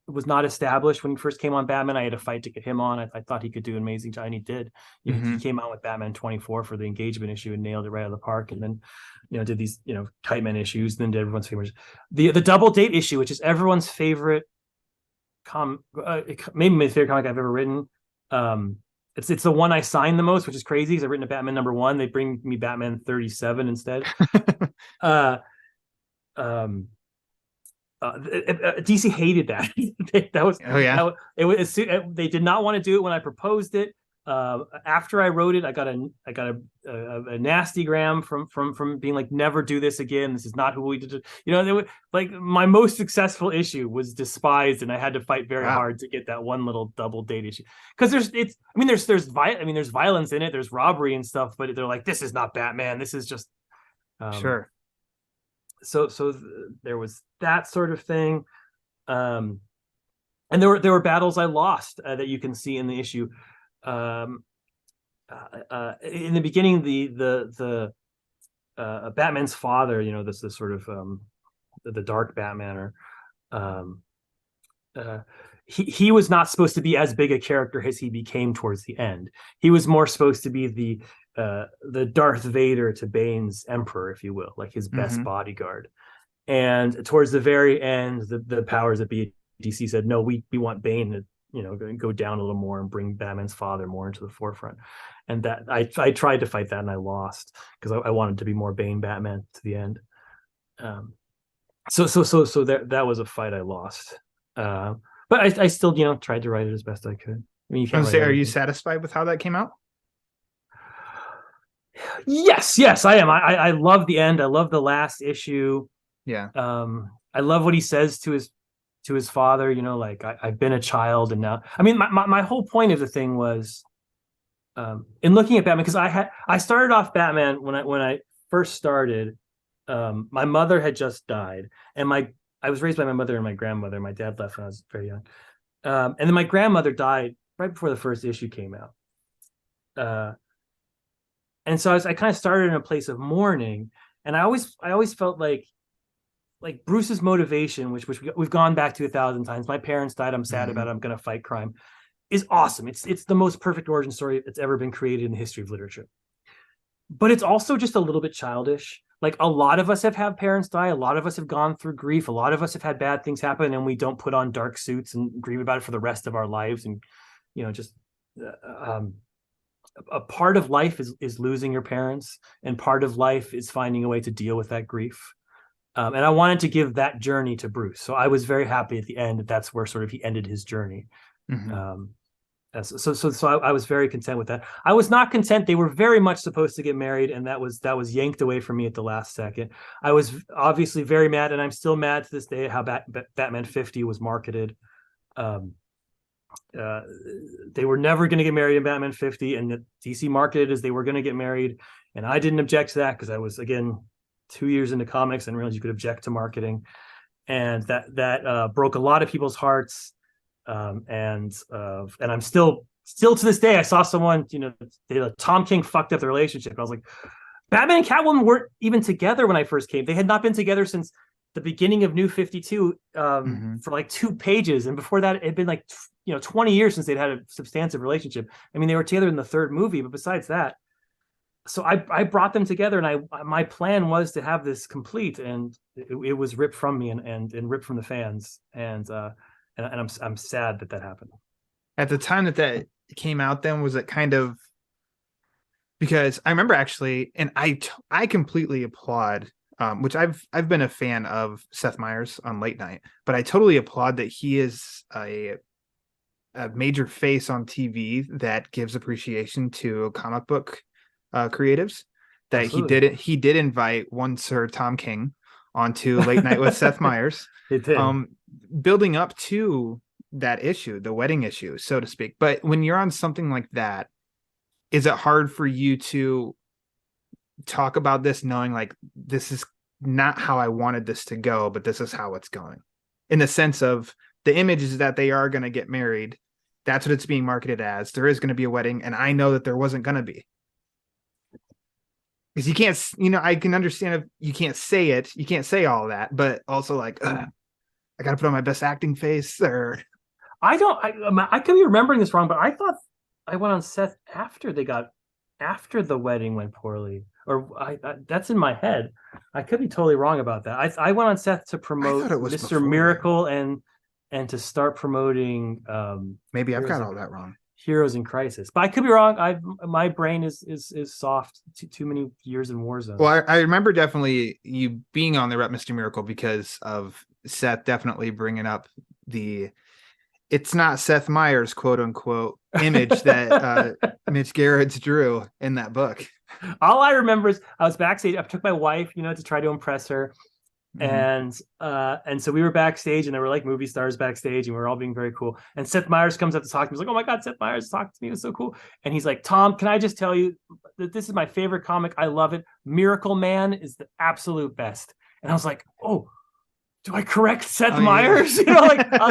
was not established when he first came on Batman. I had a fight to get him on. I thought he could do an amazing job, and he did. He came out with Batman 24 for the Engagement issue and nailed it right out of the park. And then, did these, Kite Man issues, and then did everyone's favorite. The Double Date issue, which is everyone's favorite maybe my favorite comic I've ever written. It's the one I signed the most, which is crazy because I've written a Batman #1. They bring me Batman 37 instead. DC hated that. That was it was they did not want to do it when I proposed it. After I wrote it, I got a nasty gram from being like, never do this again. This is not who we did. They were like, my most successful issue was despised, and I had to fight very hard to get that one little Double Date issue. Because there's violence in it, there's robbery and stuff, but they're like, this is not Batman. This is just Sure. So there was that sort of thing, and there were battles I lost that you can see in the issue. In the beginning, the Batman's father, this sort of the Dark Batman, he was not supposed to be as big a character as he became towards the end. He was more supposed to be the Darth Vader to Bane's Emperor, if you will, like his best bodyguard. And towards the very end, the powers that be DC said, no, we want Bane to go down a little more and bring Batman's father more into the forefront. And that I tried to fight that, and I lost because I wanted to be more Bane Batman to the end. So that was a fight I lost. But I still tried to write it as best I could. I mean, you can't are you satisfied with how that came out? Yes, I am. I love the end. I love the last issue. Yeah. I love what he says to his father, like, I've been a child, and now, I mean, my whole point of the thing was, in looking at Batman, because I started off Batman when I first started, my mother had just died, and I was raised by my mother and my grandmother. My dad left when I was very young, and then my grandmother died right before the first issue came out, and so I kind of started in a place of mourning, and I always felt like Bruce's motivation, which we've gone back to 1,000 times. My parents died. I'm sad about it. I'm going to fight crime. Is awesome. It's the most perfect origin story that's ever been created in the history of literature. But it's also just a little bit childish. Like, a lot of us have had parents die. A lot of us have gone through grief. A lot of us have had bad things happen, and we don't put on dark suits and grieve about it for the rest of our lives. And a part of life is losing your parents, and part of life is finding a way to deal with that grief. And I wanted to give that journey to Bruce. So I was very happy at the end that's where sort of he ended his journey. So I was very content with that. I was not content. They were very much supposed to get married, and that was yanked away from me at the last second. I was obviously very mad, and I'm still mad to this day at how Batman 50 was marketed. They were never going to get married in Batman 50, and the DC marketed as they were going to get married, and I didn't object to that because I was, again, 2 years into comics and realized you could object to marketing, and that broke a lot of people's hearts. And I'm still to this day, I saw someone, Tom King fucked up the relationship. I was like, Batman and Catwoman weren't even together when I first came. They had not been together since the beginning of New 52 for like 2 pages, and before that it had been like 20 years since they'd had a substantive relationship. I mean, they were together in the 3rd movie, but besides that, so I brought them together, and my plan was to have this complete, and it was ripped from me and ripped from the fans, and I'm sad that happened. At the time that came out, then was it kind of, because I remember actually, and I completely applaud, which I've been a fan of Seth Meyers on late night, but I totally applaud that he is a major face on TV that gives appreciation to comic book creatives. That Absolutely. he did invite one Sir Tom King onto Late Night with Seth Meyers. It did. Building up to that issue, the wedding issue, so to speak. But when you're on something like that, is it hard for you to talk about this knowing like this is not how I wanted this to go, but this is how it's going? In the sense of the image is that they are going to get married. That's what it's being marketed as. There is going to be a wedding, and I know that there wasn't going to be. Because you can't, I can understand if you can't say it, you can't say all that, but also like, I got to put on my best acting face, or I could be remembering this wrong, but I thought I went on Seth after the wedding went poorly, or that's in my head. I could be totally wrong about that. I went on Seth to promote Mr. Miracle and to start promoting. Maybe I've got all that wrong. Heroes in Crisis, but I could be wrong. My brain is soft. Too many years in Warzone. Well, I remember definitely you being on the rep Mr. Miracle because of Seth definitely bringing up it's not Seth Meyers quote unquote image that Mitch Gerrits drew in that book. All I remember is I was backstage. I took my wife, to try to impress her. And so we were backstage, and there were like movie stars backstage, and we were all being very cool. And Seth Meyers comes up to talk to me. He's like, "Oh my God, Seth Meyers talked to me. It was so cool." And he's like, "Tom, can I just tell you that this is my favorite comic? I love it. Miracle Man is the absolute best." And I was like, "Oh, do I correct Seth Myers?" Yeah. I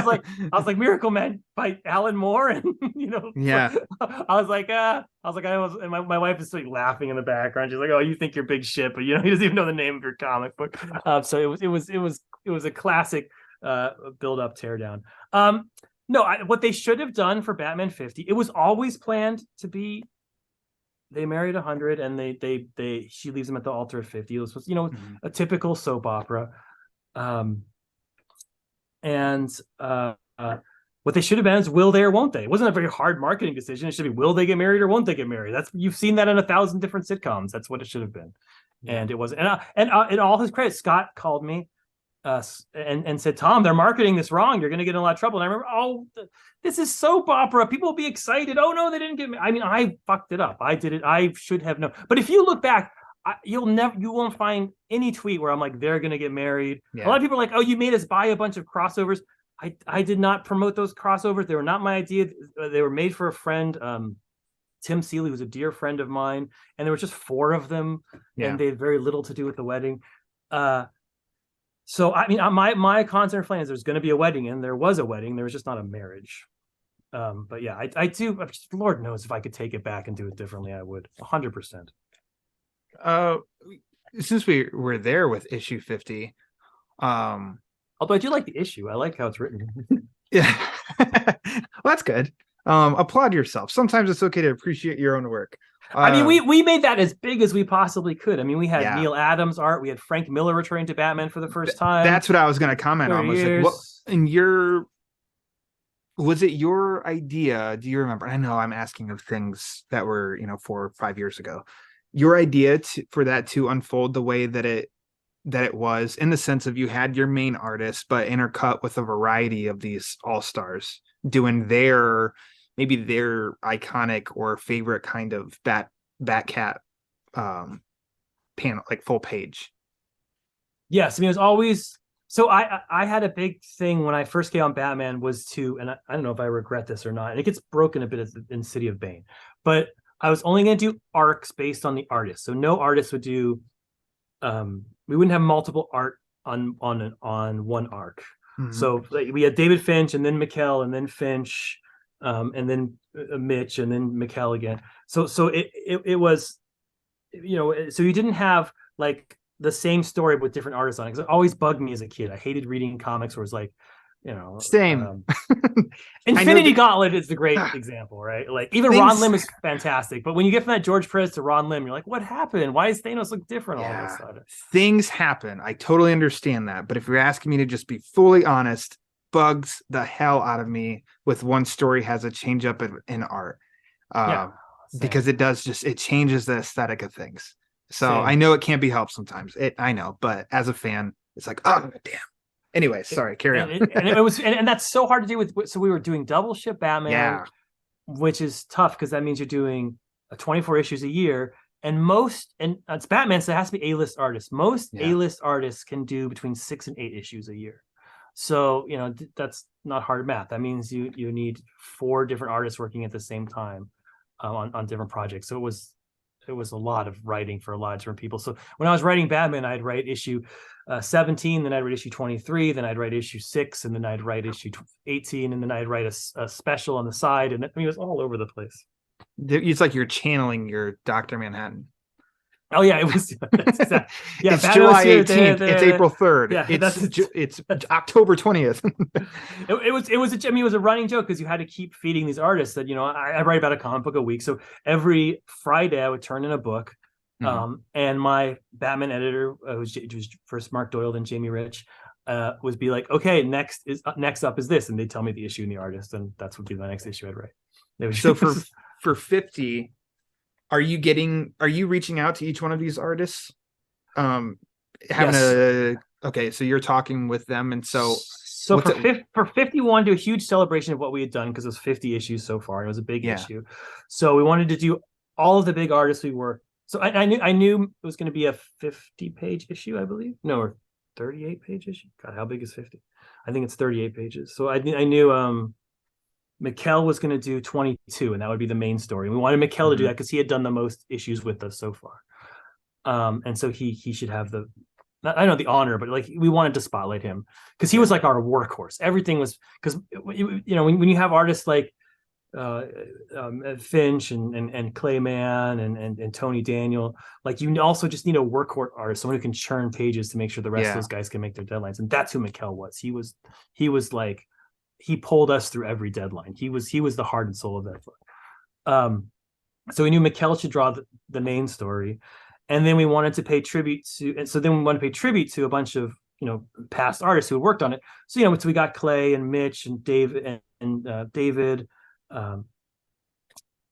was like Miracle Man by Alan Moore, and yeah. And my wife is like laughing in the background. She's like, "Oh, you think you're big shit, but he doesn't even know the name of your comic book." So it was a classic build up tear down. What they should have done for Batman 50, it was always planned to be they married 100 and she leaves him at the altar at 50. It was a typical soap opera. What they should have been is will they or won't they? It wasn't a very hard marketing decision. It should be will they get married or won't they get married? You've seen that in 1,000 different sitcoms. That's what it should have been. Yeah. And it wasn't. And in all his credit, Scott called me and said, "Tom, they're marketing this wrong. You're going to get in a lot of trouble." And I remember, this is soap opera. People will be excited. Oh no, they didn't get me. I mean, I fucked it up. I did it. I should have known. But if you look back, you won't find any tweet where I'm like, they're going to get married. Yeah. A lot of people are like, "Oh, you made us buy a bunch of crossovers." I did not promote those crossovers. They were not my idea. They were made for a friend, Tim Seeley, who's a dear friend of mine. And there were just 4 of them, and they had very little to do with the wedding. So, I mean, my concert plan is there's going to be a wedding, and there was a wedding. There was just not a marriage. But yeah, I do. Lord knows if I could take it back and do it differently, I would 100%. Since we were there with issue 50, although I do like the issue. I like how it's written. Yeah. Well, that's good. Applaud yourself. Sometimes it's okay to appreciate your own work. I mean, we made that as big as we possibly could. I mean, we had Neil Adams art. We had Frank Miller returning to Batman for the first time. That's what I was going to comment on. Was like, what in your Was it your idea? Do you remember? I know I'm asking of things that were, 4 or 5 years ago. Your idea for that to unfold the way that it was, in the sense of you had your main artist, but intercut with a variety of these all-stars doing maybe their iconic or favorite kind of BatCat panel, like full page. Yes, I mean, it was always so. I had a big thing when I first came on Batman was to, and I don't know if I regret this or not, and it gets broken a bit in City of Bane, but I was only going to do arcs based on the artist. So no artist would do. We wouldn't have multiple art on one arc. Mm-hmm. So like, we had David Finch, and then Mikkel, and then Finch, and then Mitch, and then Mikkel again. So it was, so you didn't have like the same story with different artists on it, because it always bugged me as a kid. I hated reading comics where it's like, same. Infinity Gauntlet is the great example, right? Like even Ron Lim is fantastic, but when you get from that George Perez to Ron Lim, you're like, what happened? Why does Thanos look different all of a sudden? Things happen. I totally understand that, but if you're asking me to just be fully honest, bugs the hell out of me with one story has a change up in art, because it changes the aesthetic of things. So I know it can't be helped sometimes. I know, but as a fan, it's like, oh damn. Anyway, sorry, carry on. And that's so hard to do with. So we were doing double ship Batman, which is tough because that means you're doing 24 issues a year, and it's Batman, so it has to be A-list artists. Most A-list artists can do between 6 and 8 issues a year. So that's not hard math. That means you need 4 different artists working at the same time on different projects. So it was a lot of writing for a lot of different people. So when I was writing Batman, I'd write issue 17, then I'd write issue 23, then I'd write issue 6, and then I'd write issue 18, and then I'd write a special on the side. And it was all over the place. It's like you're channeling your Dr. Manhattan. Oh yeah, it was. It's July 18th. It's April 3rd. Yeah, it's October 20th. it was a running joke because you had to keep feeding these artists that I write about a comic book a week, so every Friday I would turn in a book, and my Batman editor, it was first Mark Doyle, then Jamie Rich, would be like, okay, next up is this, and they'd tell me the issue and the artist, and that's would be the next issue I'd write. So for 50. Are you reaching out to each one of these artists? Okay, so you're talking with them, and so for 50, we wanted to do a huge celebration of what we had done because it was 50 issues so far. It was a big issue, so we wanted to do all of the big artists we were. So I knew it was going to be a 50-page issue, I believe, or 38-page issue. God, how big is 50? I think it's 38 pages. So I knew Mikkel was going to do 22, and that would be the main story. We wanted Mikkel to do that because he had done the most issues with us so far, and so he should have the honor, but like we wanted to spotlight him because he was like our workhorse. Everything was because when you have artists like Finch and Clayman and Tony Daniel, like you also just need a workhorse artist, someone who can churn pages to make sure the rest of those guys can make their deadlines, and that's who Mikkel was. He was like. He pulled us through every deadline. He was the heart and soul of that book. So we knew Mikkel should draw the main story, and then we wanted to pay tribute to, a bunch of past artists who had worked on it. So so we got Clay and Mitch and Dave and David,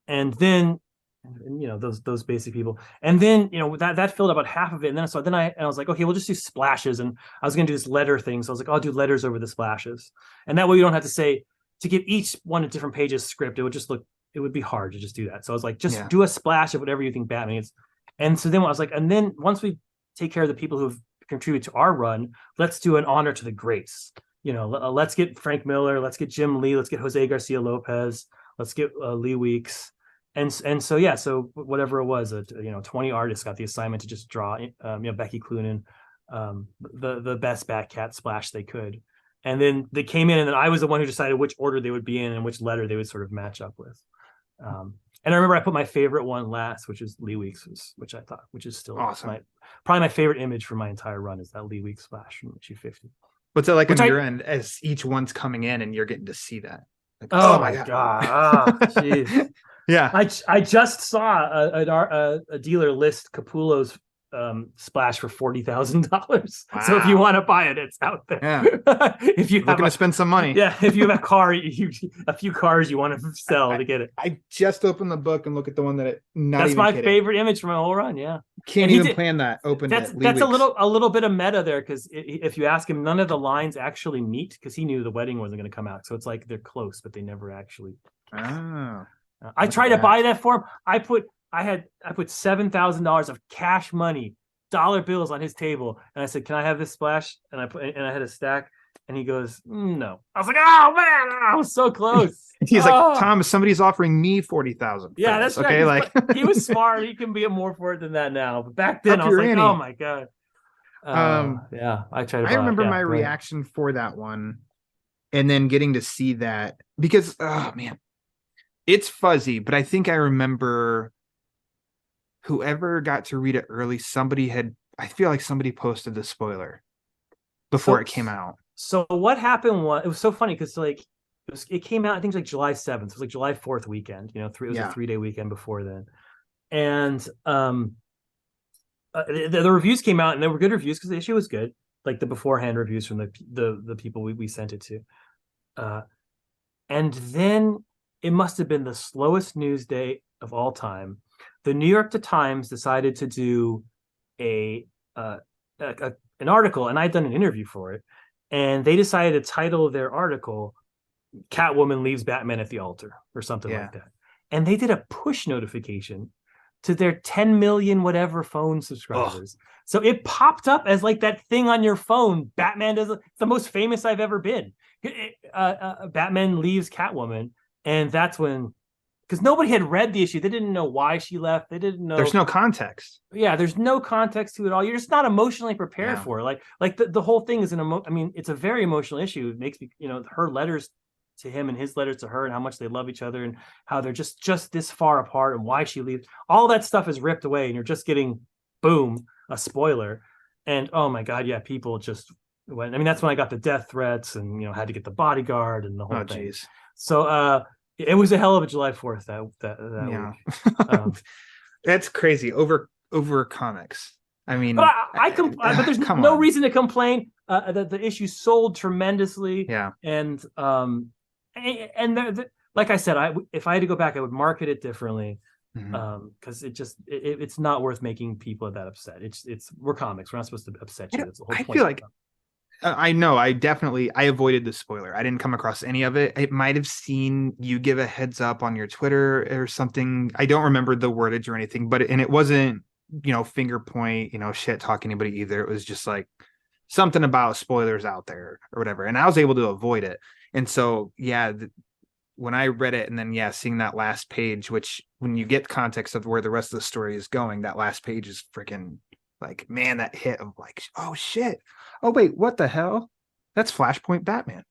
and then those basic people, and then that filled about half of it, and then I was like, okay, we'll just do splashes, and I was gonna do this letter thing, so I was like, I'll do letters over the splashes, and that way you don't have to say to give each one a different page's script. It would be hard to just do that. So I was like, just do a splash of whatever you think Batman is. And so then I was like, and then once we take care of the people who've contributed to our run, let's do an honor to the greats. Let's get Frank Miller, let's get Jim Lee, let's get Jose Garcia Lopez, let's get Lee Weeks. And so whatever it was, 20 artists got the assignment to just draw, Becky Cloonan, the best BatCat splash they could. And then they came in, and then I was the one who decided which order they would be in and which letter they would sort of match up with. And I remember I put my favorite one last, which is Lee Weeks, which is still awesome. Probably my favorite image for my entire run is that Lee Weeks splash from issue 50. What's it like on your end as each one's coming in and you're getting to see that? Like, oh my God. Jeez. Yeah, I just saw a dealer list Capullo's splash for $40,000. Wow. So if you want to buy it, it's out there. Yeah. If you Looking to spend some money. Yeah, if you have a car, a few cars you want to sell to get it. I just opened the book and look at the one that That's my favorite image from my whole run. Yeah, can't even plan that. That's a little bit of meta there, because if you ask him, none of the lines actually meet, because he knew the wedding wasn't going to come out. So it's like they're close, but they never actually. Oh, I tried to buy that for him. I put $7,000 of cash money, dollar bills on his table, and I said, "Can I have this splash?" And I had a stack, and he goes, "No." I was like, "Oh man, I was so close." He's like, "Tom, somebody's offering me 40,000." Yeah, that's right. Okay, like he was smart. He can be more for it than that now. But back then, I was like, "Oh my god." Yeah, I tried to. I remember my reaction for that one, and then getting to see that, because oh man, it's fuzzy, but I think I remember whoever got to read it early, I feel like somebody posted the spoiler before it came out. So what happened was, it was so funny because it came out, I think, like July 7th. It was like July 4th weekend, it was a 3-day weekend before then. And the reviews came out, and they were good reviews because the issue was good. Like the beforehand reviews from the people we sent it to. And then it must have been the slowest news day of all time. The New York Times decided to do an article, and I'd done an interview for it, and they decided to title their article "Catwoman Leaves Batman at the Altar" or something like that. And they did a push notification to their 10 million whatever phone subscribers. So it popped up as like that thing on your phone. Batman does. It's the most famous I've ever been. Batman leaves Catwoman, and that's when. Because nobody had read the issue. They didn't know why she left. They didn't know. There's no context. Yeah, there's no context to it all. You're just not emotionally prepared for it. Like the whole thing is it's a very emotional issue. It makes me, her letters to him and his letters to her, and how much they love each other, and how they're just this far apart, and why she leaves. All that stuff is ripped away, and you're just getting, boom, a spoiler. And oh my God, yeah, people just went. That's when I got the death threats, and had to get the bodyguard and the whole thing. Geez. So it was a hell of a July 4th that week. That's crazy over comics. But there's no reason to complain. The issue sold tremendously. Yeah, and like I said, if I had to go back, I would market it differently. Because it's not worth making people that upset. We're comics. We're not supposed to upset you. That's the whole point. I feel like. I know. I avoided the spoiler. I didn't come across any of it. I might have seen you give a heads up on your Twitter or something. I don't remember the wordage or anything, but it wasn't, finger point, shit talk anybody either. It was just like something about spoilers out there or whatever. And I was able to avoid it. And so, when I read it, and then, seeing that last page, which when you get context of where the rest of the story is going, that last page is freaking like, man, that hit of like, oh shit. Oh, wait, what the hell? That's Flashpoint Batman.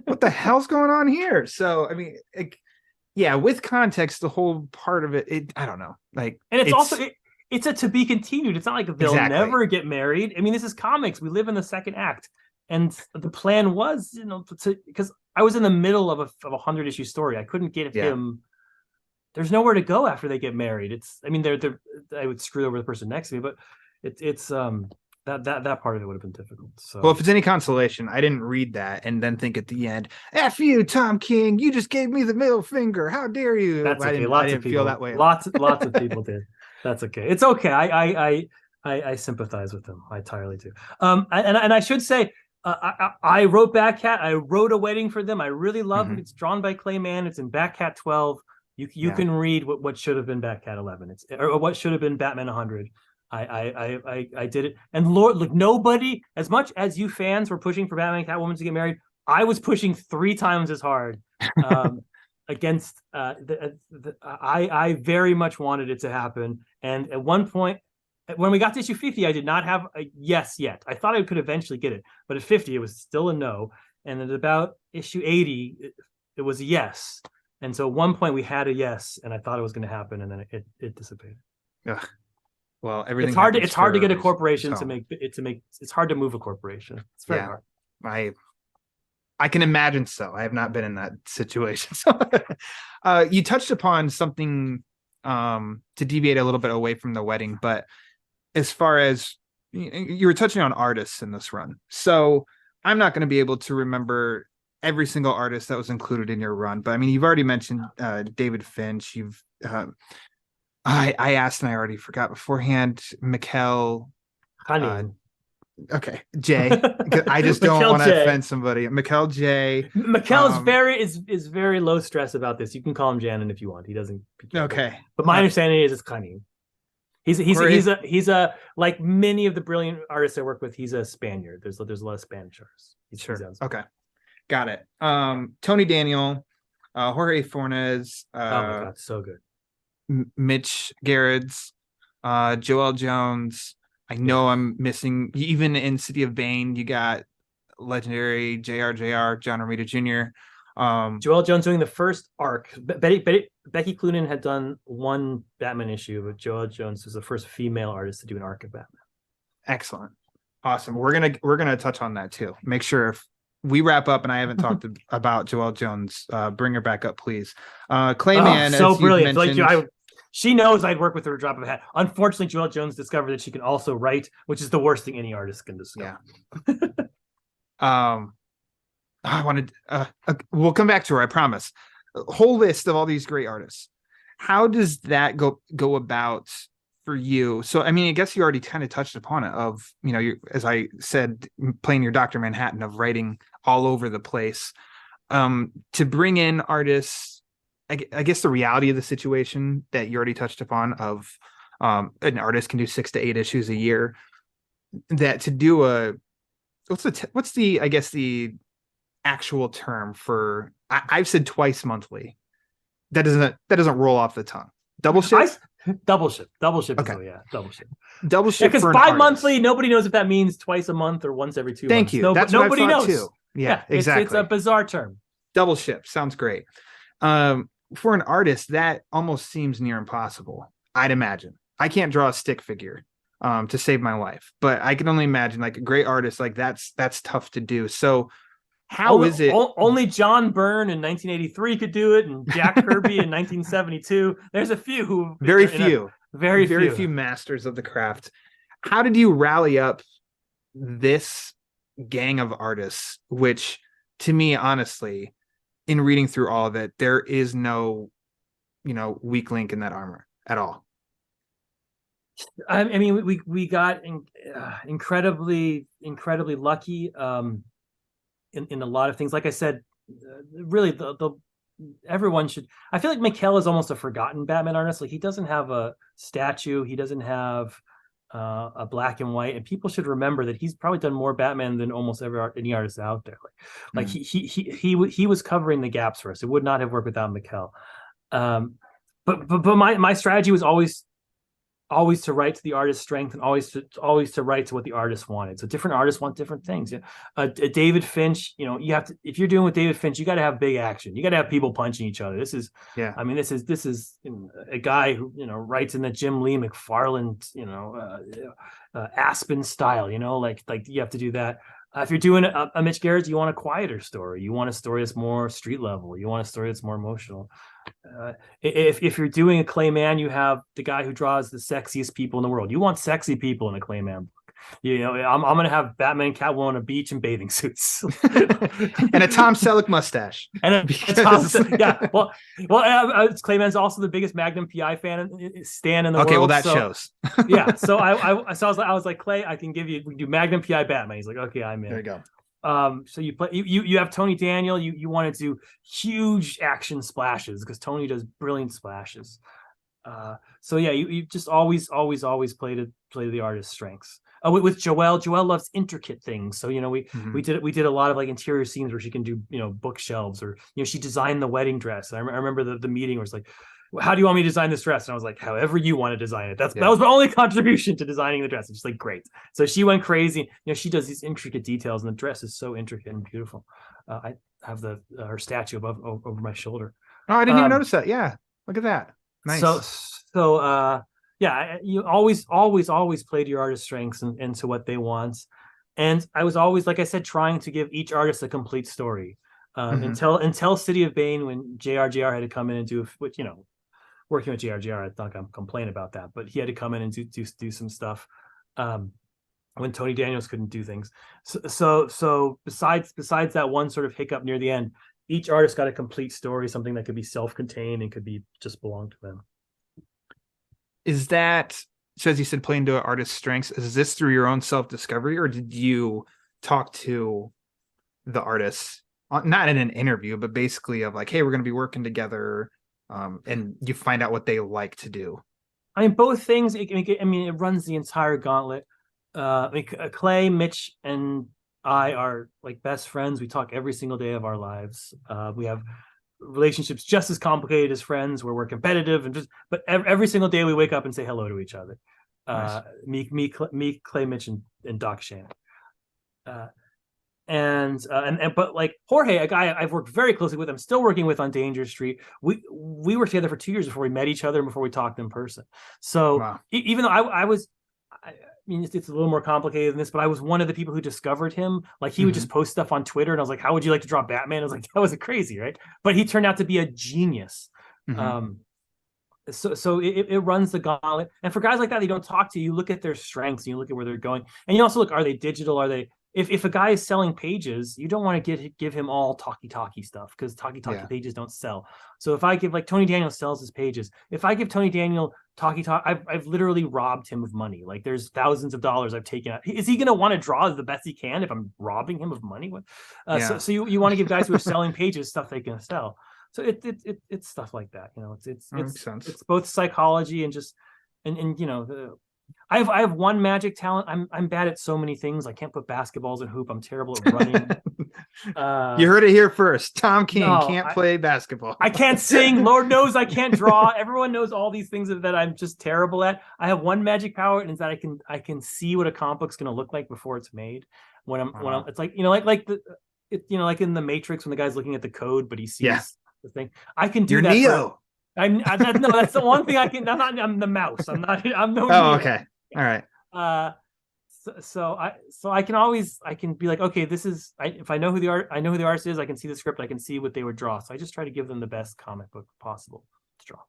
What the hell's going on here? So, with context, the whole part of it, I don't know. And it's a to be continued. It's not like they'll never get married. This is comics. We live in the second act. And the plan was, because I was in the middle of a 100-issue story. I couldn't get him. There's nowhere to go after they get married. I would screw over the person next to me, but it's that part of it would have been difficult. So, well, if it's any consolation, I didn't read that and then think at the end, "F you, Tom King! You just gave me the middle finger. How dare you?" That's okay. I didn't feel that way. Lots of people did. That's okay. It's okay. I sympathize with them. I entirely do. And I should say, I wrote BatCat. I wrote a wedding for them. I really love it. It's drawn by Clay Mann. It's in BatCat 12. You can read what should have been BatCat 11. Or what should have been Batman 100. I did it, and Lord, look, nobody, as much as you fans were pushing for Batman and Catwoman to get married, I was pushing 3 times as hard against. I very much wanted it to happen, and at one point, when we got to issue 50, I did not have a yes yet. I thought I could eventually get it, but at 50, it was still a no, and at about issue 80, it was a yes. And so at one point we had a yes, and I thought it was going to happen, and then it dissipated. Ugh. Well, everything. It's hard to get a corporation to make. It's hard to move a corporation. It's very hard. I can imagine so. I have not been in that situation. So, you touched upon something to deviate a little bit away from the wedding, but as far as you were touching on artists in this run, so I'm not going to be able to remember every single artist that was included in your run, but I mean, you've already mentioned David Finch. You've I asked and I already forgot beforehand. Mikkel. Okay, Jay. I just don't want to offend somebody. Mikkel J. Mikkel is very low stress about this. You can call him Janin if you want. He doesn't. Okay, but my understanding is it's Cunning. He's a like many of the brilliant artists I work with. He's a Spaniard. There's a lot of Spanish artists. Sure. Okay, got it. Tony Daniel, Jorge Fornes. Oh my God, so good. Mitch Gerrits, Joel Jones. I know I'm missing, even in City of Bane, you got legendary JR, John Romita Jr. Joel Jones doing the first arc. Becky Cloonan had done one Batman issue, but Joel Jones was the first female artist to do an arc of Batman. Excellent. Awesome. We're gonna touch on that too. Make sure if we wrap up and I haven't talked about Joel Jones, bring her back up, please. Clayman, so brilliant. Like she knows I'd work with her drop of a hat. Unfortunately, Joelle Jones discovered that she can also write, which is the worst thing any artist can discover. Yeah. I wanted. We'll come back to her. I promise. A whole list of all these great artists. How does that go about for you? So, I mean, I guess you already kind of touched upon it. Of as I said, playing your Dr. Manhattan of writing all over the place. To bring in artists. I guess the reality of the situation that you already touched upon of an artist can do 6 to 8 issues a year, that to do what's the actual term for, I've said twice monthly. That doesn't roll off the tongue. Double ship. Okay. Double ship. Double ship. Because bi-monthly, nobody knows if that means twice a month or once every 2 months. Thank you. That's nobody what I thought knows. Too. Yeah, exactly. It's a bizarre term. Double ship sounds great. For an artist, that almost seems near impossible. I'd imagine. I can't draw a stick figure to save my life, but I can only imagine like a great artist like that's tough to do. So how is it? Only John Byrne in 1983 could do it, and Jack Kirby in 1972. There's a few who very few masters of the craft. How did you rally up this gang of artists? Which, to me, honestly, in reading through all of it, there is no, weak link in that armor at all. I mean, we got incredibly lucky in a lot of things. Like I said, really the everyone should. I feel like Mikkel is almost a forgotten Batman artist. Like he doesn't have a statue. He doesn't have a black and white, and people should remember that he's probably done more Batman than almost any artist out there. Like he was covering the gaps for us. It would not have worked without Mikkel. But my strategy was always to write to the artist's strength and always to write to what the artist wanted. So different artists want different things. David Finch, you have to, if you're doing with David Finch, you got to have big action. You got to have people punching each other. This is a guy who, writes in the Jim Lee McFarlane, Aspen style, like you have to do that. If you're doing a Mitch Gerrits, you want a quieter story. You want a story that's more street level. You want a story that's more emotional. If you're doing a Clayman, you have the guy who draws the sexiest people in the world. You want sexy people in a Clayman book. I'm going to have Batman and Catwoman on a beach in bathing suits and a Tom Selleck mustache. Clayman's also the biggest Magnum PI stan in the world. Okay, well that shows. Yeah, so I was like, Clay, we can do Magnum PI Batman. He's like, okay, I'm in. There you go. So you have Tony Daniel. You want to do huge action splashes because Tony does brilliant splashes. So yeah, you just always play the artist's strengths. With Joelle loves intricate things. So we did a lot of like interior scenes where she can do bookshelves, or she designed the wedding dress. I remember the meeting where it's like, how do you want me to design this dress? And I was like, however you want to design it. That was my only contribution to designing the dress. It's just like, great. So she went crazy. She does these intricate details, and the dress is so intricate and beautiful. I have her statue over my shoulder. Oh, I didn't even notice that. Yeah, look at that. Nice. So yeah, you always play to your artist's strengths and to what they want. And I was always, like I said, trying to give each artist a complete story. Until City of Bane, when JR had to come in and do, which working with JR, I thought I'm complaining about that, but he had to come in and do some stuff. when Tony Daniels couldn't do things. So besides that one sort of hiccup near the end, each artist got a complete story, something that could be self-contained and could be just belong to them. Is that, so as you said, playing to an artist's strengths, is this through your own self-discovery, or did you talk to the artists, not in an interview, but basically of like, hey, we're going to be working together, and you find out what they like to do? I mean, both things. It runs the entire gauntlet. Clay, Mitch, and I are like best friends. We talk every single day of our lives. We have relationships just as complicated as friends, where we're competitive but every single day we wake up and say hello to each other. Nice. Me, Clay, Mitch, and Doc Shannon. But like Jorge, a guy I've worked very closely with, I'm still working with on Danger Street. We worked together for 2 years before we met each other and before we talked in person. So wow. Even though I mean, it's a little more complicated than this, but I was one of the people who discovered him. Like he would just post stuff on Twitter, and I was like, "How would you like to draw Batman?" I was like, "That was crazy, right?" But he turned out to be a genius. So it runs the gauntlet. And for guys like that, you don't talk to. You look at their strengths, and you look at where they're going, and you also look: are they digital? Are they? If a guy is selling pages, you don't want to give him all talky stuff, because talky pages don't sell. So if I give, like, Tony Daniel sells his pages, if I give Tony Daniel talky, I've literally robbed him of money. Like there's thousands of dollars I've taken out. Is he going to want to draw the best he can if I'm robbing him of money? So you want to give guys who are selling pages stuff they can sell. So it's stuff like that. You know, it's both psychology and just and you know. I have one magic talent. I'm bad at so many things. I can't put basketballs in hoop. I'm terrible at running. You heard it here first. Tom King can't play basketball. I can't sing. Lord knows I can't draw. Everyone knows all these things that I'm just terrible at. I have one magic power, and it's that I can see what a comic book's going to look like before it's made. When I'm it's like, you know, like in the Matrix when the guy's looking at the code, but he sees the thing. I can do that. Neo. That's the one thing I can. I'm the mouse. I'm no. Oh, okay. All right. So I can be like, okay, this is, if I know who the artist is, I can see the script, I can see what they would draw. So I just try to give them the best comic book possible to draw.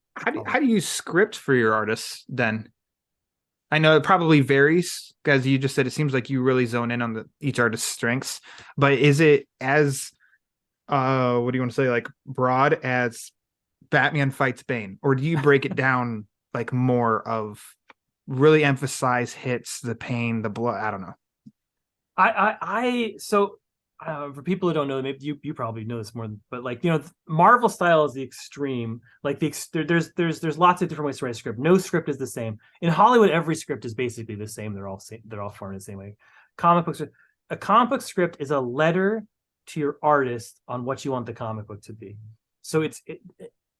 How do you script for your artists then? I know it probably varies, because you just said it seems like you really zone in on each artist's strengths, but is it as what do you want to say, like broad as Batman fights Bane, or do you break it down like more of really emphasize hits, the pain, the blood? I don't know. For people who don't know, maybe you probably know this more, but like, you know, Marvel style is the extreme. Like there's lots of different ways to write a script. No script is the same. In Hollywood, every script is basically the same. They're all formed the same way. A comic book script is a letter to your artist on what you want the comic book to be. So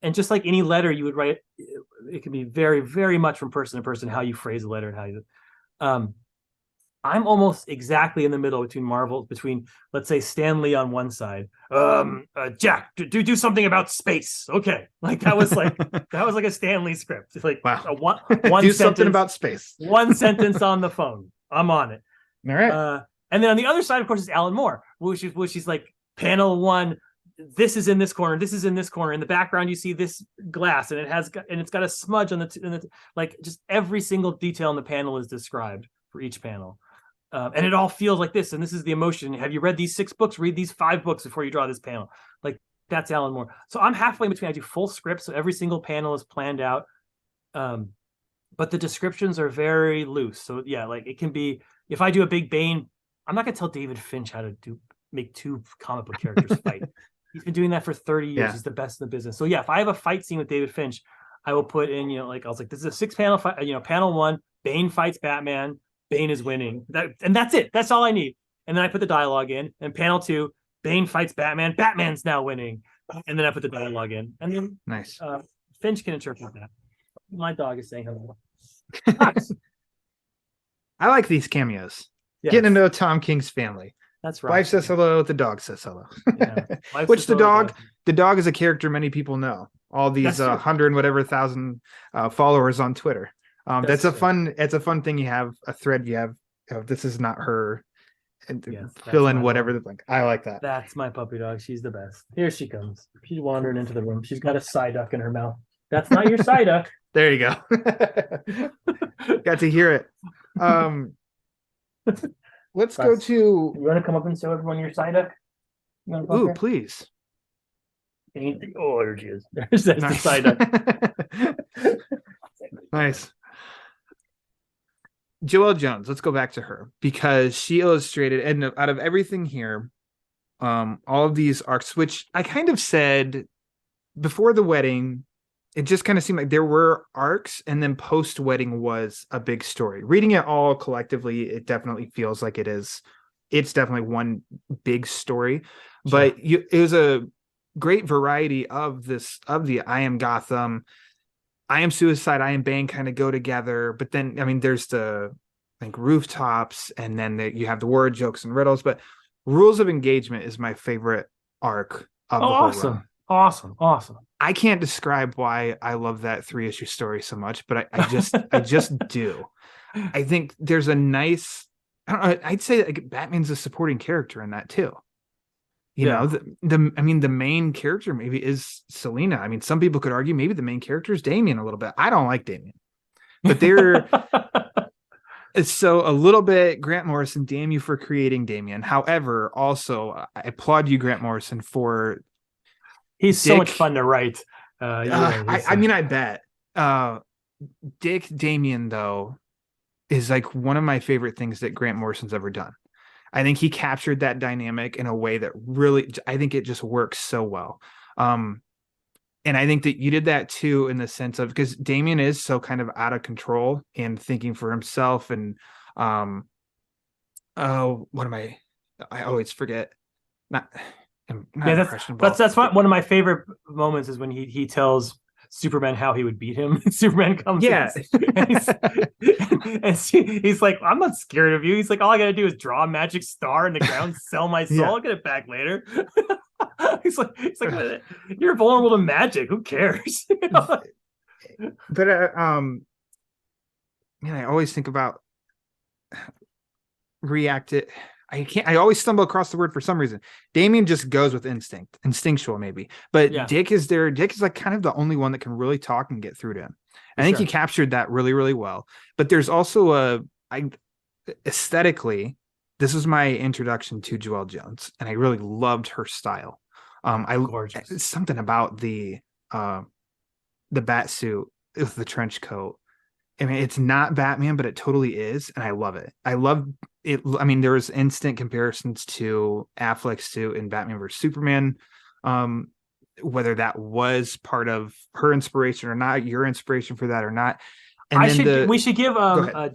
and just like any letter you would write, it can be very, very much from person to person how you phrase a letter and how you. I'm almost exactly in the middle between let's say Stan Lee on one side, Jack, do something about space. Okay, like that was like a Stan Lee script. It's like, wow, one do something about space. One sentence on the phone. I'm on it. All right. And then on the other side, of course, is Alan Moore, which is like panel one. This is in this corner. This is in this corner. In the background, you see this glass, and it's got a smudge on like just every single detail in the panel is described for each panel, and it all feels like this. And this is the emotion. Have you read these 6 books? Read these 5 books before you draw this panel. Like that's Alan Moore. So I'm halfway in between. I do full scripts, so every single panel is planned out, but the descriptions are very loose. So yeah, like it can be, if I do a big Bane, I'm not gonna tell David Finch how to make 2 comic book characters fight. He's been doing that for 30 years. Yeah. He's the best in the business. So yeah, if I have a fight scene with David Finch, I will put in, you know, like I was like, this is a 6-panel fight. You know, panel 1, Bane fights Batman. Bane is winning. And that's it. That's all I need. And then I put the dialogue in. And panel 2, Bane fights Batman. Batman's now winning. And then I put the dialogue in. And then nice. Finch can interpret that. My dog is saying hello. I like these cameos. Yes. Getting to know Tom King's family. That's right. Wife says hello. The dog says hello. Yeah. Which the dog is a character many people know. All these 100,000 followers on Twitter. It's a fun thing. You have a thread. You have, this is not her. And fill in whatever. Like, I like that. That's my puppy dog. She's the best. Here she comes. She's wandering into the room. She's got a Psyduck in her mouth. That's not your Psyduck. There you go. Got to hear it. Let's go to. You want to come up and show everyone your Psyduck? Ooh, please. Oh, there she is. There's the Psyduck. Nice. Joelle Jones. Let's go back to her because she illustrated, and out of everything here, all of these arcs, which I kind of said before the wedding, it just kind of seemed like there were arcs, and then post-wedding was a big story. Reading it all collectively, it definitely feels like it is. It's definitely one big story, but it was a great variety of the I Am Gotham, I Am Suicide, I Am Bane kind of go together. But then, I mean, there's rooftops, and then you have the word jokes and riddles. But Rules of Engagement is my favorite arc of the whole run. Awesome. I can't describe why I love that 3-issue story so much, but I just do. I think there's a nice, I don't know, I'd say like Batman's a supporting character in that too. You know, the main character maybe is Selina. I mean, some people could argue maybe the main character is Damian a little bit. I don't like Damian, but they're so a little bit Grant Morrison, damn you for creating Damian. However, also I applaud you, Grant Morrison, for he's so much fun to write. I mean, I bet. Dick Damian, though, is like one of my favorite things that Grant Morrison's ever done. I think he captured that dynamic in a way that really, I think it just works so well. And I think that you did that too, in the sense of, because Damian is so kind of out of control and thinking for himself. And I always forget. That's one of my favorite moments is when he tells Superman how he would beat him. Superman comes and he's like, I'm not scared of you. He's like, all I gotta do is draw a magic star in the ground, sell my soul, I'll get it back later. he's like you're vulnerable to magic, who cares? But I always think about I always stumble across the word for some reason. Damian just goes with instinctual maybe, but Dick is there. Dick is like kind of the only one that can really talk and get through to him. I think he captured that really, really well. But there's also aesthetically, this was my introduction to Joelle Jones, and I really loved her style. It's something about the bat suit with the trench coat. I mean, it's not Batman, but it totally is, and I love it. I love it. I mean, there was instant comparisons to Affleck's suit in Batman vs Superman, whether that was part of her inspiration or not, your inspiration for that or not. And we should give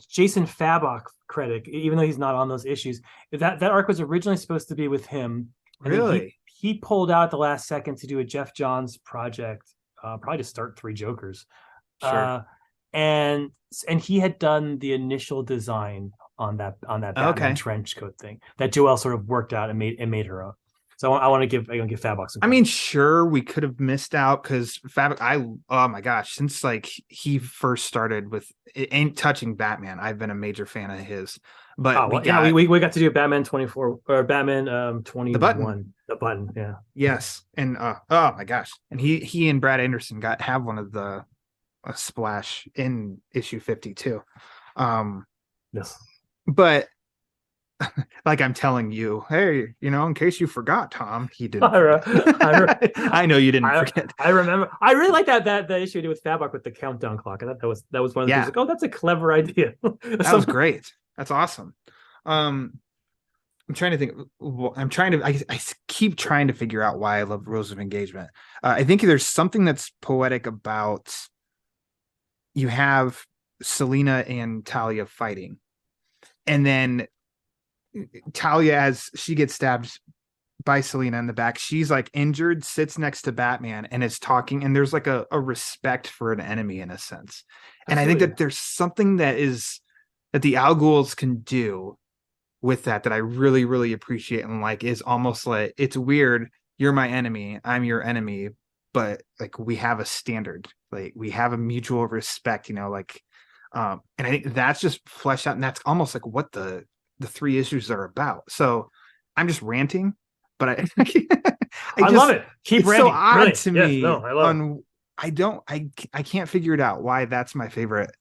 Jason Fabok credit, even though he's not on those issues. That arc was originally supposed to be with him. Really? He pulled out at the last second to do a Jeff Johns project, probably to start 3 Jokers. Sure. And he had done the initial design on that Batman trench coat thing that Joelle sort of worked out and made her own. So I want to give Fabok some credit. I mean, sure, we could have missed out because Fabok, oh my gosh, since like he first started with it ain't touching Batman, I've been a major fan of his. But we got to do Batman 24 or Batman 21. The button, yeah. Yes. And oh my gosh. And he and Brad Anderson have one of a splash in issue 52. Yes. But like I'm telling you, hey, in case you forgot, Tom, he didn't. I know you didn't forget. I remember. I really like that issue we did with Fabok with the countdown clock. I thought that was one of the things. Like, oh, that's a clever idea. That was great. That's awesome. I'm trying to think. I keep trying to figure out why I love Rules of Engagement. I think there's something that's poetic about. You have Selina and Talia fighting, and then Talia, as she gets stabbed by Selina in the back, she's like injured, sits next to Batman and is talking, and there's like a respect for an enemy in a sense. And I think that there's something that the Al Ghuls can do with that I really, really appreciate and like is almost like, it's weird. You're my enemy. I'm your enemy. But like we have a standard, like we have a mutual respect, and I think that's just fleshed out, and that's almost like what the 3 issues are about. So I'm just ranting, but I love it. Keep ranting. So odd to me I love it. I can't figure it out why that's my favorite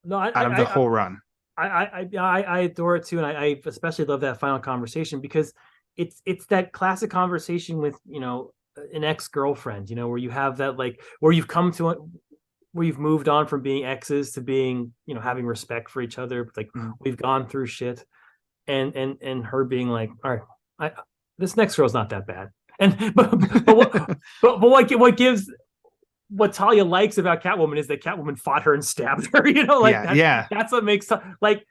No, out of the whole run. I adore it too, and I especially love that final conversation because it's that classic conversation with an ex-girlfriend, where you have that like where you've come to it, where you've moved on from being exes to being having respect for each other, like we've gone through shit, and her being like, all right, this next girl's not that bad, and what gives what Talia likes about Catwoman is that Catwoman fought her and stabbed her. That's what makes like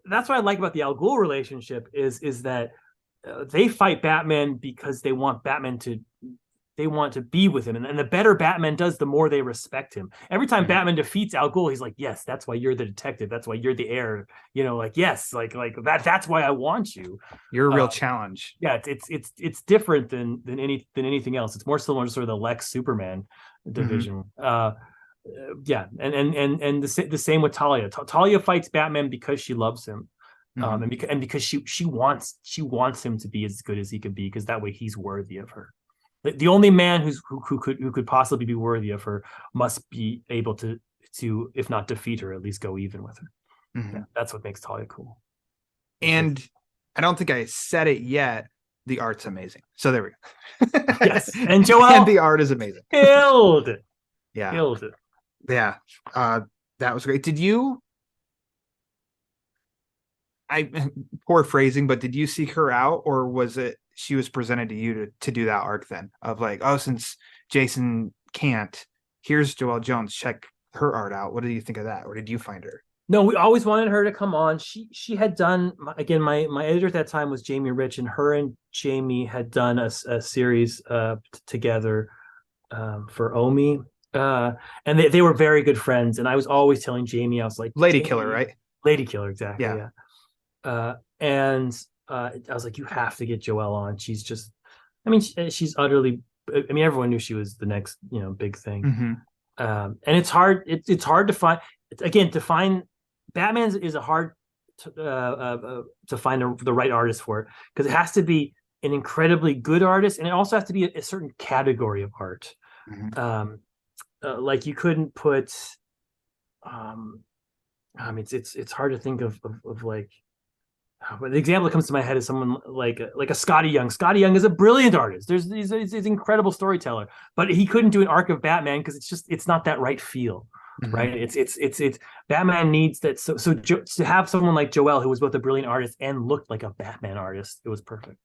that's what I like about the Al Ghul relationship is that they fight Batman because they want to be with him, and the better Batman does, the more they respect him. Every time Batman defeats Al Ghul, he's like, yes, that's why you're the detective, that's why you're the heir, yes, like that's why I want you. You're a real challenge. Yeah, it's different than anything else. It's more similar to sort of the Lex Superman division. And the same with Talia. Talia fights Batman because she loves him. And because she wants him to be as good as he can be, because that way he's worthy of her. The only man who could possibly be worthy of her must be able to if not defeat her, at least go even with her. Yeah, that's what makes Talia cool. And I don't think I said it yet. The art's amazing. So there we go. Yes, and Joel and the art is amazing. Killed it. Yeah, killed it. Yeah, that was great. Did you? Poor phrasing, but did you seek her out, or was it she was presented to you to do that arc then of like, oh, since Jason can't, here's Joelle Jones, check her art out. What do you think of that? Or did you find her? No, we always wanted her to come on. She had done, again, my editor at that time was Jamie Rich, and her and Jamie had done a series together for Omi. And they were very good friends. And I was always telling Jamie, I was like, Lady Killer, right? Lady Killer, exactly. Yeah. I was like, you have to get Joelle on. She's just, she's utterly, everyone knew she was the next, big thing. And it's hard. It's hard to find, to find Batman is a hard to find the right artist for it, because it has to be an incredibly good artist, and it also has to be a certain category of art. Like you couldn't put, it's hard to think of like, but the example that comes to my head is someone like a Scotty Young. Scotty Young is a brilliant artist. He's an incredible storyteller, but he couldn't do an arc of Batman because it's not that right feel, right? It's Batman needs that. So to have someone like Joelle, who was both a brilliant artist and looked like a Batman artist, it was perfect.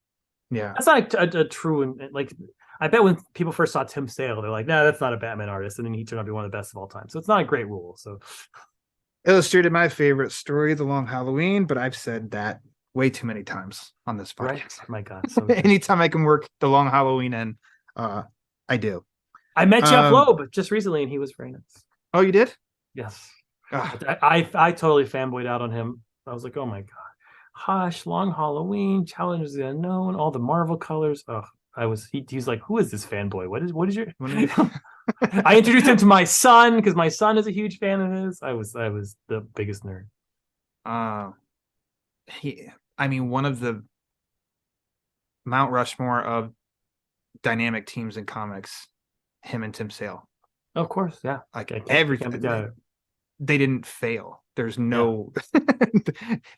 Yeah, that's not a true, and like I bet when people first saw Tim Sale, they're like, no, that's not a Batman artist, and then he turned out to be one of the best of all time. So it's not a great rule. So illustrated my favorite story, The Long Halloween, but I've said that way too many times on this podcast. Right? My God. So anytime I can work The Long Halloween in, I do. I met Jeff Loeb just recently, and he was very nice. Oh, you did? Yes. I totally fanboyed out on him. I was like, oh my God. Hush, Long Halloween, Challenge the Unknown, all the Marvel colors. Oh, he's like, who is this fanboy? What is your I introduced him to my son because my son is a huge fan of his. I was the biggest nerd. One of the Mount Rushmore of dynamic teams in comics, him and Tim Sale. Of course, yeah. Like everything. They didn't fail. There's no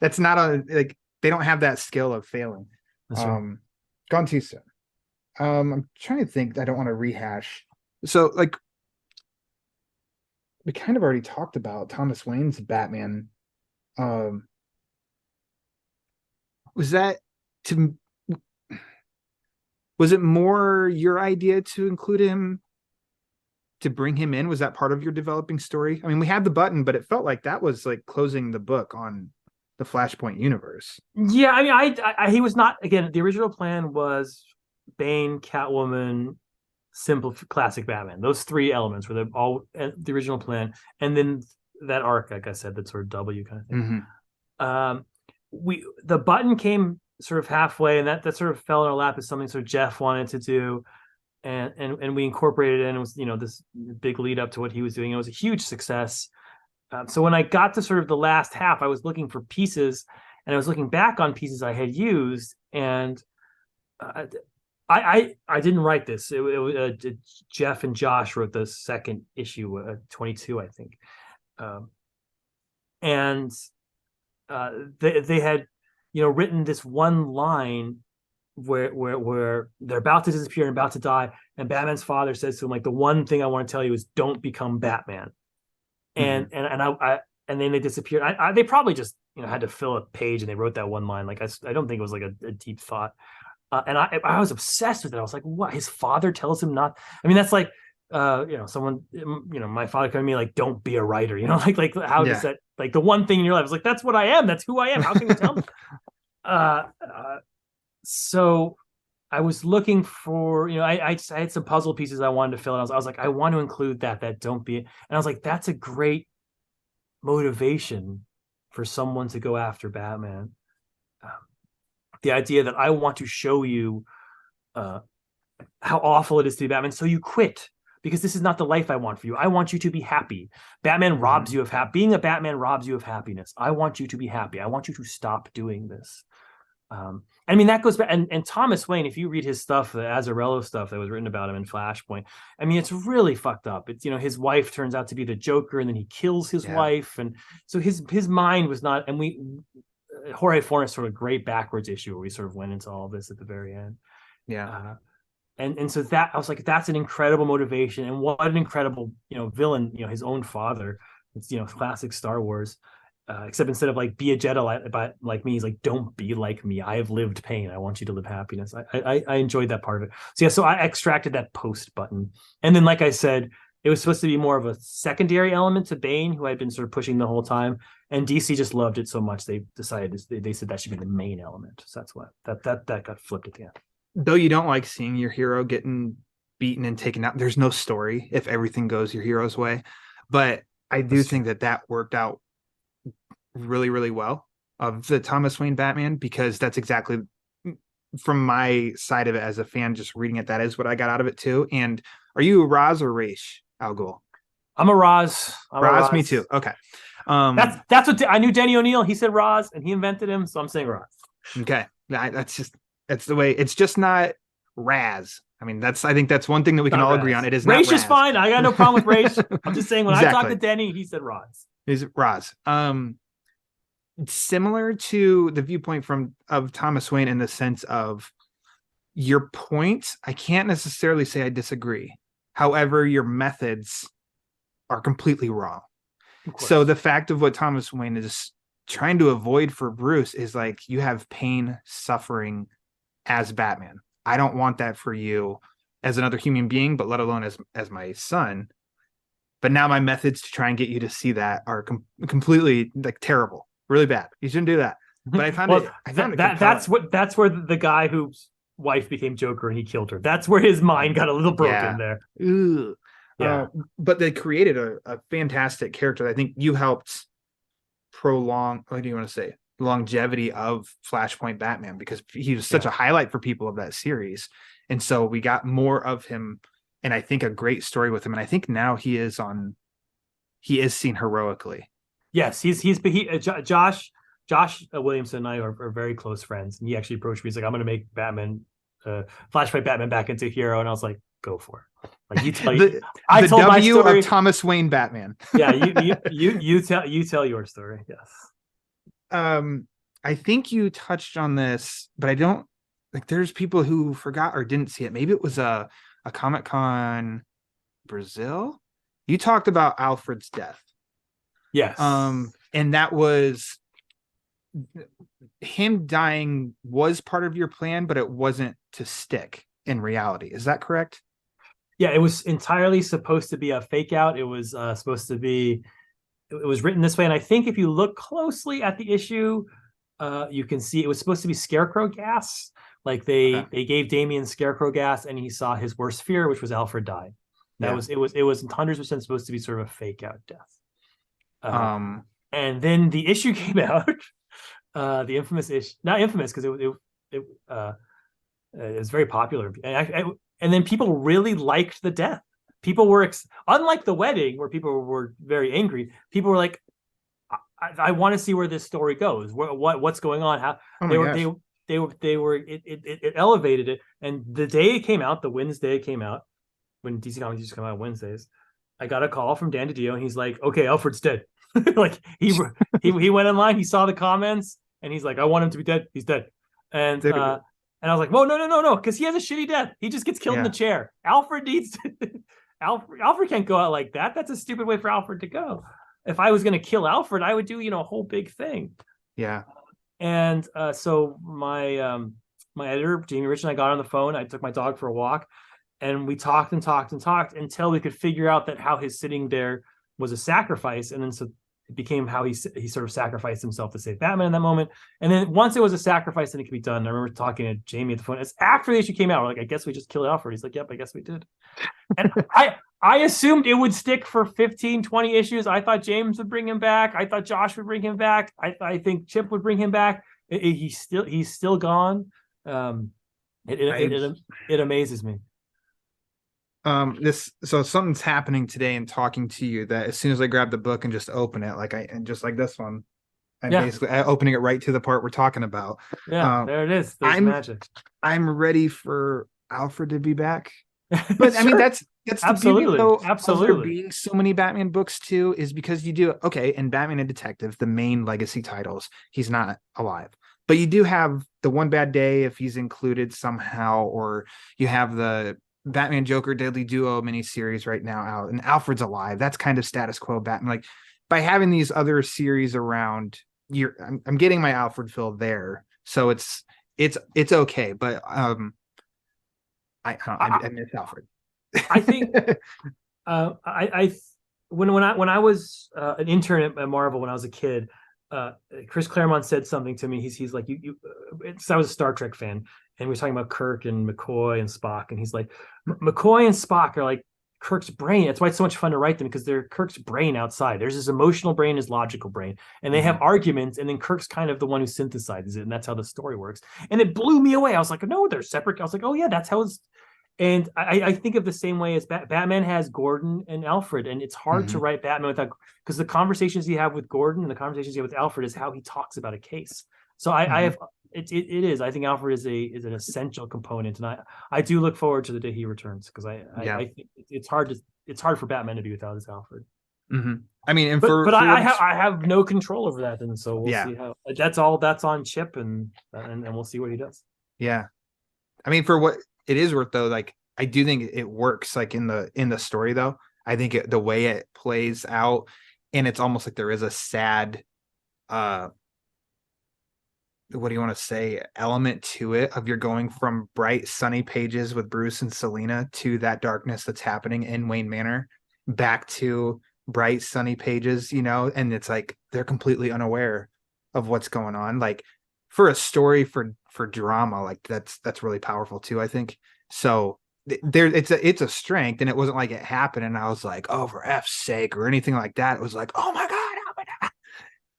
that's not like they don't have that skill of failing. That's right. Gone too soon. I'm trying to think. I don't want to rehash. So like we kind of already talked about Thomas Wayne's Batman. Was it more your idea to include him, to bring him in? Was that part of your developing story? We had the button, but it felt like that was like closing the book on the Flashpoint universe. Yeah, he was not, again, the original plan was Bane, Catwoman, simple classic Batman. Those three elements were all the original plan, and then that arc, like I said, that sort of W kind of thing. The button came sort of halfway, and that sort of fell in our lap as something sort of Jeff wanted to do, and we incorporated it, and it was this big lead up to what he was doing. It was a huge success. So when I got to sort of the last half, I was looking for pieces, and I was looking back on pieces I had used, and I didn't write this. Jeff and Josh wrote the second issue, 22, I think, and they had written this one line where they're about to disappear and about to die, and Batman's father says to him, like, the one thing I want to tell you is don't become Batman. And and then they disappeared. They probably just had to fill a page, and they wrote that one line. Like, I don't think it was like a deep thought. And I was obsessed with it. I was like, what? His father tells him not. I mean, that's like someone, my father coming to me like, don't be a writer. Like how does that, like, the one thing in your life is like, that's what I am. That's who I am. How can you tell me? So I was looking for, I had some puzzle pieces I wanted to fill in. I was like, I want to include that don't be. And I was like, that's a great motivation for someone to go after Batman. The idea that I want to show you how awful it is to be Batman, so you quit, because this is not the life I want for you. I want you to be happy. Batman robs you of being a Batman robs you of happiness. I want you to be happy. I want you to stop doing this. I mean, that goes back, and Thomas Wayne, if you read his stuff, the Azzarello stuff that was written about him in Flashpoint, I mean, it's really fucked up. It's, his wife turns out to be the Joker, and then he kills his wife. And so his mind was not, and Jorge Fornes sort of great backwards issue where we sort of went into all of this at the very end. Yeah. And so that, I was like, that's an incredible motivation, and what an incredible, villain, his own father. It's, classic Star Wars. Except instead of like be a Jedi like me, he's like, don't be like me. I have lived pain. I want you to live happiness. I enjoyed that part of it. So I extracted that post button. And then, like I said, it was supposed to be more of a secondary element to Bane, who I'd been sort of pushing the whole time. And DC just loved it so much, they decided, they said that should be the main element. So that's what that got flipped at the end. Though you don't like seeing your hero getting beaten and taken out, there's no story if everything goes your hero's way. But I do think that worked out really, really well of the Thomas Wayne Batman, because that's exactly, from my side of it as a fan, just reading it, that is what I got out of it too. And are you a Raz or Raish, Al Ghul? I'm a Raz. Raz, me too. Okay. That's what I knew. Denny O'Neil, he said Raz, and he invented him, so I'm saying Raz. Okay. That's the way. It's just not Raz. I mean, I think that's one thing that we can all agree on. It is not Raish Raz. is fine. I got no problem with Raish. I'm just saying, when I talked to Denny, he said Raz. Is Raz. Similar to the viewpoint of Thomas Wayne in the sense of your point. I can't necessarily say I disagree. However, your methods are completely wrong. So the fact of what Thomas Wayne is trying to avoid for Bruce is like, you have pain, suffering as Batman. I don't want that for you as another human being, but let alone as my son. But now my methods to try and get you to see that are completely like terrible. Really bad. You shouldn't do that. But I found that's where the guy whose wife became Joker and he killed her. That's where his mind got a little broken there. Ooh. Yeah. But they created a fantastic character. I think you helped prolong, what do you want to say, longevity of Flashpoint Batman, because he was such a highlight for people of that series. And so we got more of him, and I think a great story with him. And I think now he is seen heroically. Yes, Josh Williamson and I are very close friends, and he actually approached me. He's like, I'm going to make Batman, Flashpoint Batman back into a hero, and I was like, go for it. Like, you tell I told my story of Thomas Wayne Batman. Yeah, you tell your story. Yes. I think you touched on this, but I don't like. There's people who forgot or didn't see it. Maybe it was a Comic-Con Brazil. You talked about Alfred's death. Yes. And that was him dying was part of your plan, but it wasn't to stick in reality. Is that correct? Yeah, it was entirely supposed to be a fake out. It was supposed to be, it was written this way. And I think if you look closely at the issue, you can see it was supposed to be Scarecrow gas. Like they gave Damian Scarecrow gas, and he saw his worst fear, which was Alfred die. It was 100% supposed to be sort of a fake out death. And then the issue came out, the infamous issue, not infamous because it was very popular, and then people really liked the death. People were unlike the wedding where people were very angry. People were like, I want to see where this story goes. What's going on? How it elevated it. And the day it came out, the Wednesday it came out, when DC Comics used to come out Wednesdays, I got a call from Dan DiDio, and he's like, "Okay, Alfred's dead." Like he went online, he saw the comments, and he's like, "I want him to be dead. He's dead." And I was like, "Whoa, no," because he has a shitty death. He just gets killed in the chair. Alfred needs to, Alfred can't go out like that. That's a stupid way for Alfred to go. If I was going to kill Alfred, I would do a whole big thing. Yeah. And so my editor, Jamie Rich, and I got on the phone. I took my dog for a walk, and we talked until we could figure out that how his sitting there was a sacrifice. And then so it became how he sort of sacrificed himself to save Batman in that moment. And then once it was a sacrifice, then it could be done. I remember talking to Jamie at the phone. It's after the issue came out. We're like, I guess we just killed Alfred. He's like, yep, I guess we did. And I assumed it would stick for 15, 20 issues. I thought James would bring him back. I thought Josh would bring him back. I think Chip would bring him back. He's still gone. It amazes me. So something's happening today in talking to you that as soon as I grab the book and just open it, and just like this one, I'm basically opening it right to the part we're talking about. Yeah, there it is. There's magic. I'm ready for Alfred to be back. But I mean, that's absolutely the beauty, though, absolutely. Of there being so many Batman books too, is because you do in Batman and Detective, the main legacy titles, he's not alive. But you do have the One Bad Day if he's included somehow, or you have the Batman Joker Deadly Duo miniseries right now out, and Alfred's alive. That's kind of status quo Batman. Like by having these other series around, I'm getting my Alfred fill there, so it's okay. But I miss Alfred. I think when I was an intern at Marvel when I was a kid, Chris Claremont said something to me. He's like, I was a Star Trek fan, and we were talking about Kirk and McCoy and Spock, and he's like, McCoy and Spock are like Kirk's brain. That's why it's so much fun to write them, because they're Kirk's brain outside. There's his emotional brain, his logical brain, and they have arguments, and then Kirk's kind of the one who synthesizes it, and that's how the story works. And it blew me away. I was like, no, they're separate. I was like, oh yeah, that's how it's. And I think of the same way as Batman has Gordon and Alfred, and it's hard to write Batman without, because the conversations you have with Gordon and the conversations you have with Alfred is how he talks about a case. So I have it is. I think Alfred is an essential component, and I do look forward to the day he returns, because I think it's hard for Batman to be without his Alfred. I mean, I have no control over that, and so we'll see how. That's on Chip, and we'll see what he does. Yeah, I mean, for what it is worth, though, like I do think it works, like in the story, though. I think the way it plays out, and it's almost like there is a sad, what do you want to say, element to it, of you're going from bright sunny pages with Bruce and Selina to that darkness that's happening in Wayne Manor, back to bright sunny pages, and it's like they're completely unaware of what's going on. Like for a story for drama, like that's really powerful too, I think. So there it's a strength, and it wasn't like it happened and I was like, oh, for F's sake, or anything like that. It was like, oh my god,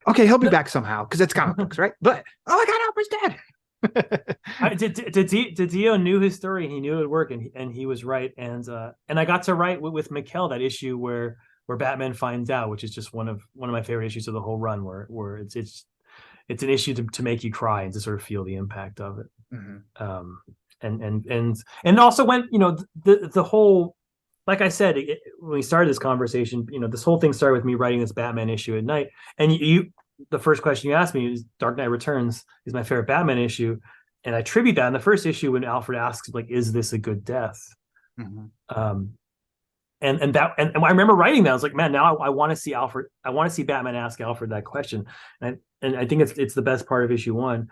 okay, he'll be back somehow, because it's comic books, right? But oh my god, Alfred's dead. Didio knew his story, and he knew it would work, and he was right. And I got to write with Mikkel that issue where Batman finds out, which is just one of my favorite issues of the whole run, where it's an issue to make you cry and to sort of feel the impact of it. And also when the whole, like I said, when we started this conversation, this whole thing started with me writing this Batman issue at night, and the first question you asked me is Dark Knight Returns is my favorite Batman issue, and I tribute that in the first issue when Alfred asks, like, is this a good death? And I remember writing that. I was like, man, now I want to see Alfred. I want to see Batman ask Alfred that question, and I think it's the best part of issue 1.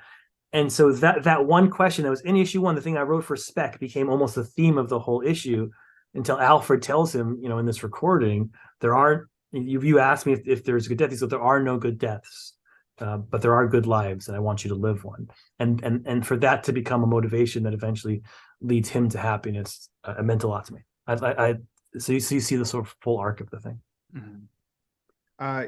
And so that one question that was in issue 1, the thing I wrote for Spec, became almost the theme of the whole issue, until Alfred tells him, in this recording, there aren't. You asked me if there's a good death. He said there are no good deaths, but there are good lives, and I want you to live one. And for that to become a motivation that eventually leads him to happiness, it meant a lot to me. So you see the sort of full arc of the thing.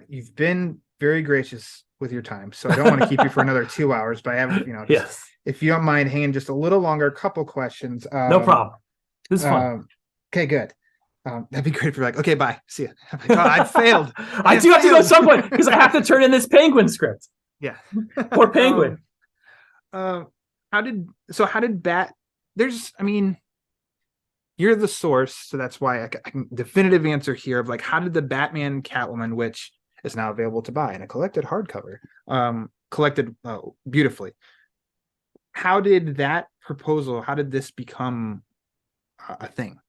You've been very gracious with your time, so I don't want to keep you for another 2 hours, but I have, yes, if you don't mind hanging just a little longer, a couple questions. No problem. This is fun. Okay, good. That'd be great if you're like, okay, bye, see ya. Oh, I failed. I do have to go at some point, because I have to turn in this Penguin script. Yeah. Poor Penguin. how did Bat? I mean, you're the source, so that's why I can definitive answer here of like, how did the Batman Catwoman, which is now available to buy in a collected hardcover, collected beautifully. How did that proposal? How did this become a thing?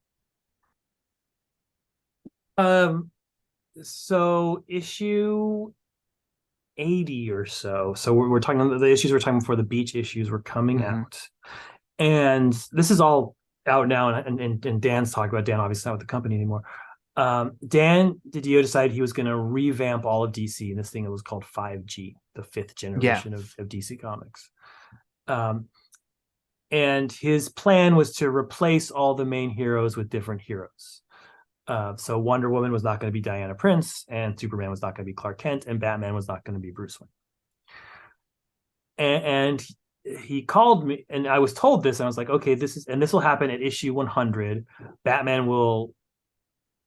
So issue 80 or so. So we're talking about the issues we're talking before the beach issues were coming out. And this is all out now, and Dan's talking about. Dan obviously not with the company anymore. Dan DiDio decided he was going to revamp all of DC, and this thing was called 5G, the fifth generation of DC Comics. And his plan was to replace all the main heroes with different heroes. So Wonder Woman was not going to be Diana Prince, and Superman was not going to be Clark Kent, and Batman was not going to be Bruce Wayne. And he called me, and I was told this, and I was like, okay, this will happen at issue 100. Batman will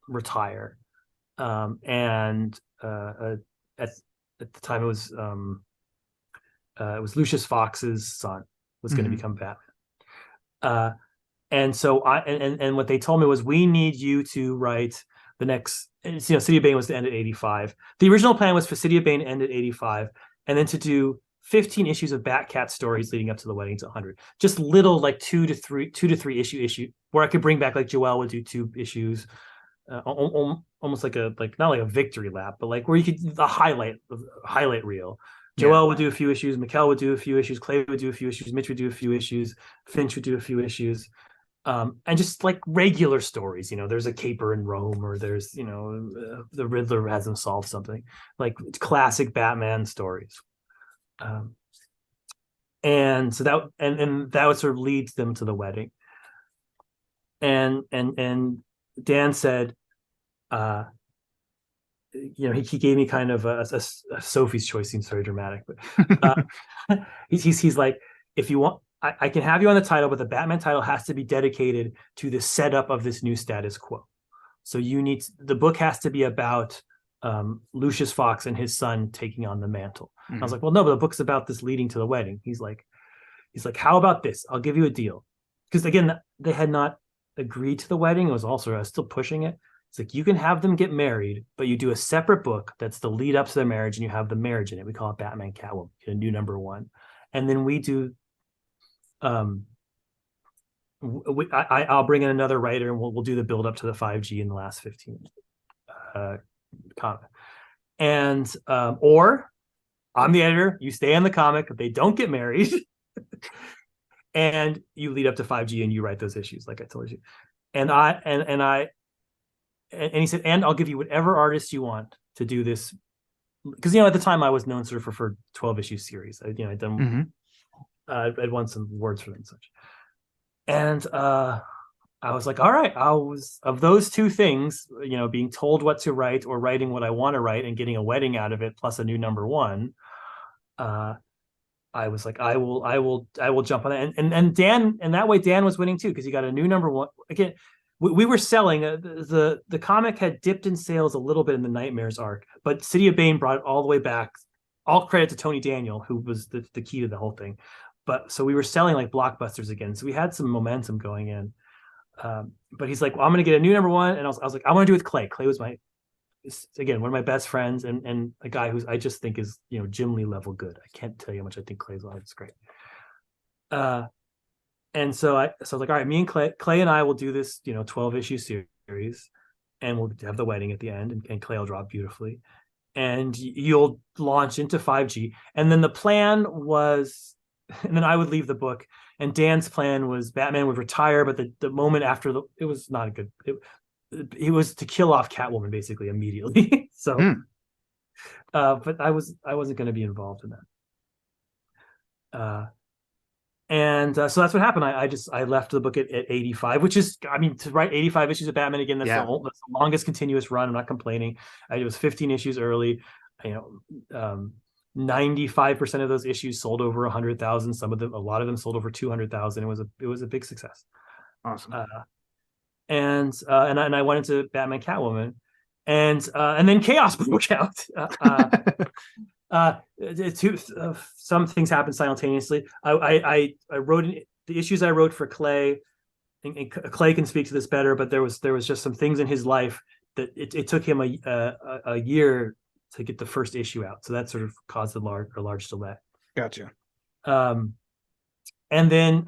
retire. At the time it was Lucius Fox's son was going to become Batman. And so and what they told me was, we need you to write the next, City of Bane was to end at 85. The original plan was for City of Bane to end at 85, and then to do 15 issues of BatCat stories leading up to the wedding to 100. Just little, like two to three issue where I could bring back, like Joelle would do 2 issues, almost like not like a victory lap, but like where you could the highlight reel. Joelle would do a few issues, Mikkel would do a few issues, Clay would do a few issues, Mitch would do a few issues, Finch would do a few issues. And just like regular stories, there's a caper in Rome, or there's, the Riddler has them solve something, like classic Batman stories. And so that would sort of lead them to the wedding. And Dan said, he gave me kind of a Sophie's Choice, seems very dramatic, but he's like, if you want, I can have you on the title, but the Batman title has to be dedicated to the setup of this new status quo. So the book has to be about Lucius Fox and his son taking on the mantle. I was like, well, no, but the book's about this leading to the wedding. He's like, how about this? I'll give you a deal. Because again, they had not agreed to the wedding. It was also, I was still pushing it. It's like, you can have them get married, but you do a separate book that's the lead up to their marriage, and you have the marriage in it. We call it Batman Catwoman, a new #1. And then we do, I'll bring in another writer, and we'll do the build up to the 5G in the last 15 comic. And or I'm the editor, you stay on the comic, they don't get married, and you lead up to 5G and you write those issues, like I told you. And he said, and I'll give you whatever artist you want to do this, because at the time I was known sort of for 12 issue series. I'd done I'd won some awards for them and such. And I was like, all right, of those two things, being told what to write or writing what I want to write and getting a wedding out of it plus a new #1, I was like, I will jump on that. And Dan, and that way Dan was winning too, because he got a new #1. Again, we were selling, the comic had dipped in sales a little bit in the Nightmares arc, but City of Bane brought it all the way back. All credit to Tony Daniel, who was the key to the whole thing. But so we were selling like blockbusters again. So we had some momentum going in. But he's like, well, I'm going to get a new #1. And I was like, I want to do it with Clay. Clay was one of my best friends, and a guy who's, I just think is, Jim Lee level good. I can't tell you how much I think Clay's life is great. And so I was like, all right, me and Clay and I will do this, 12 issue series, and we'll have the wedding at the end, and Clay will draw beautifully, and you'll launch into 5G. And then the plan was, and then I would leave the book, and Dan's plan was Batman would retire, but the moment after it was not a good, it was to kill off Catwoman basically immediately. So, but I wasn't going to be involved in that. So that's what happened. I left the book at 85, which is, to write 85 issues of Batman again, that's the longest continuous run. I'm not complaining. It was 15 issues early. 95% of those issues sold over 100,000. A lot of them sold over 200,000. It was a big success. Awesome. And I went into Batman Catwoman, and then chaos broke out. Some things happen simultaneously. I wrote the issues I wrote for Clay, and Clay can speak to this better, but there was just some things in his life that it took him a year to get the first issue out, so that sort of caused a large delay. Gotcha. And then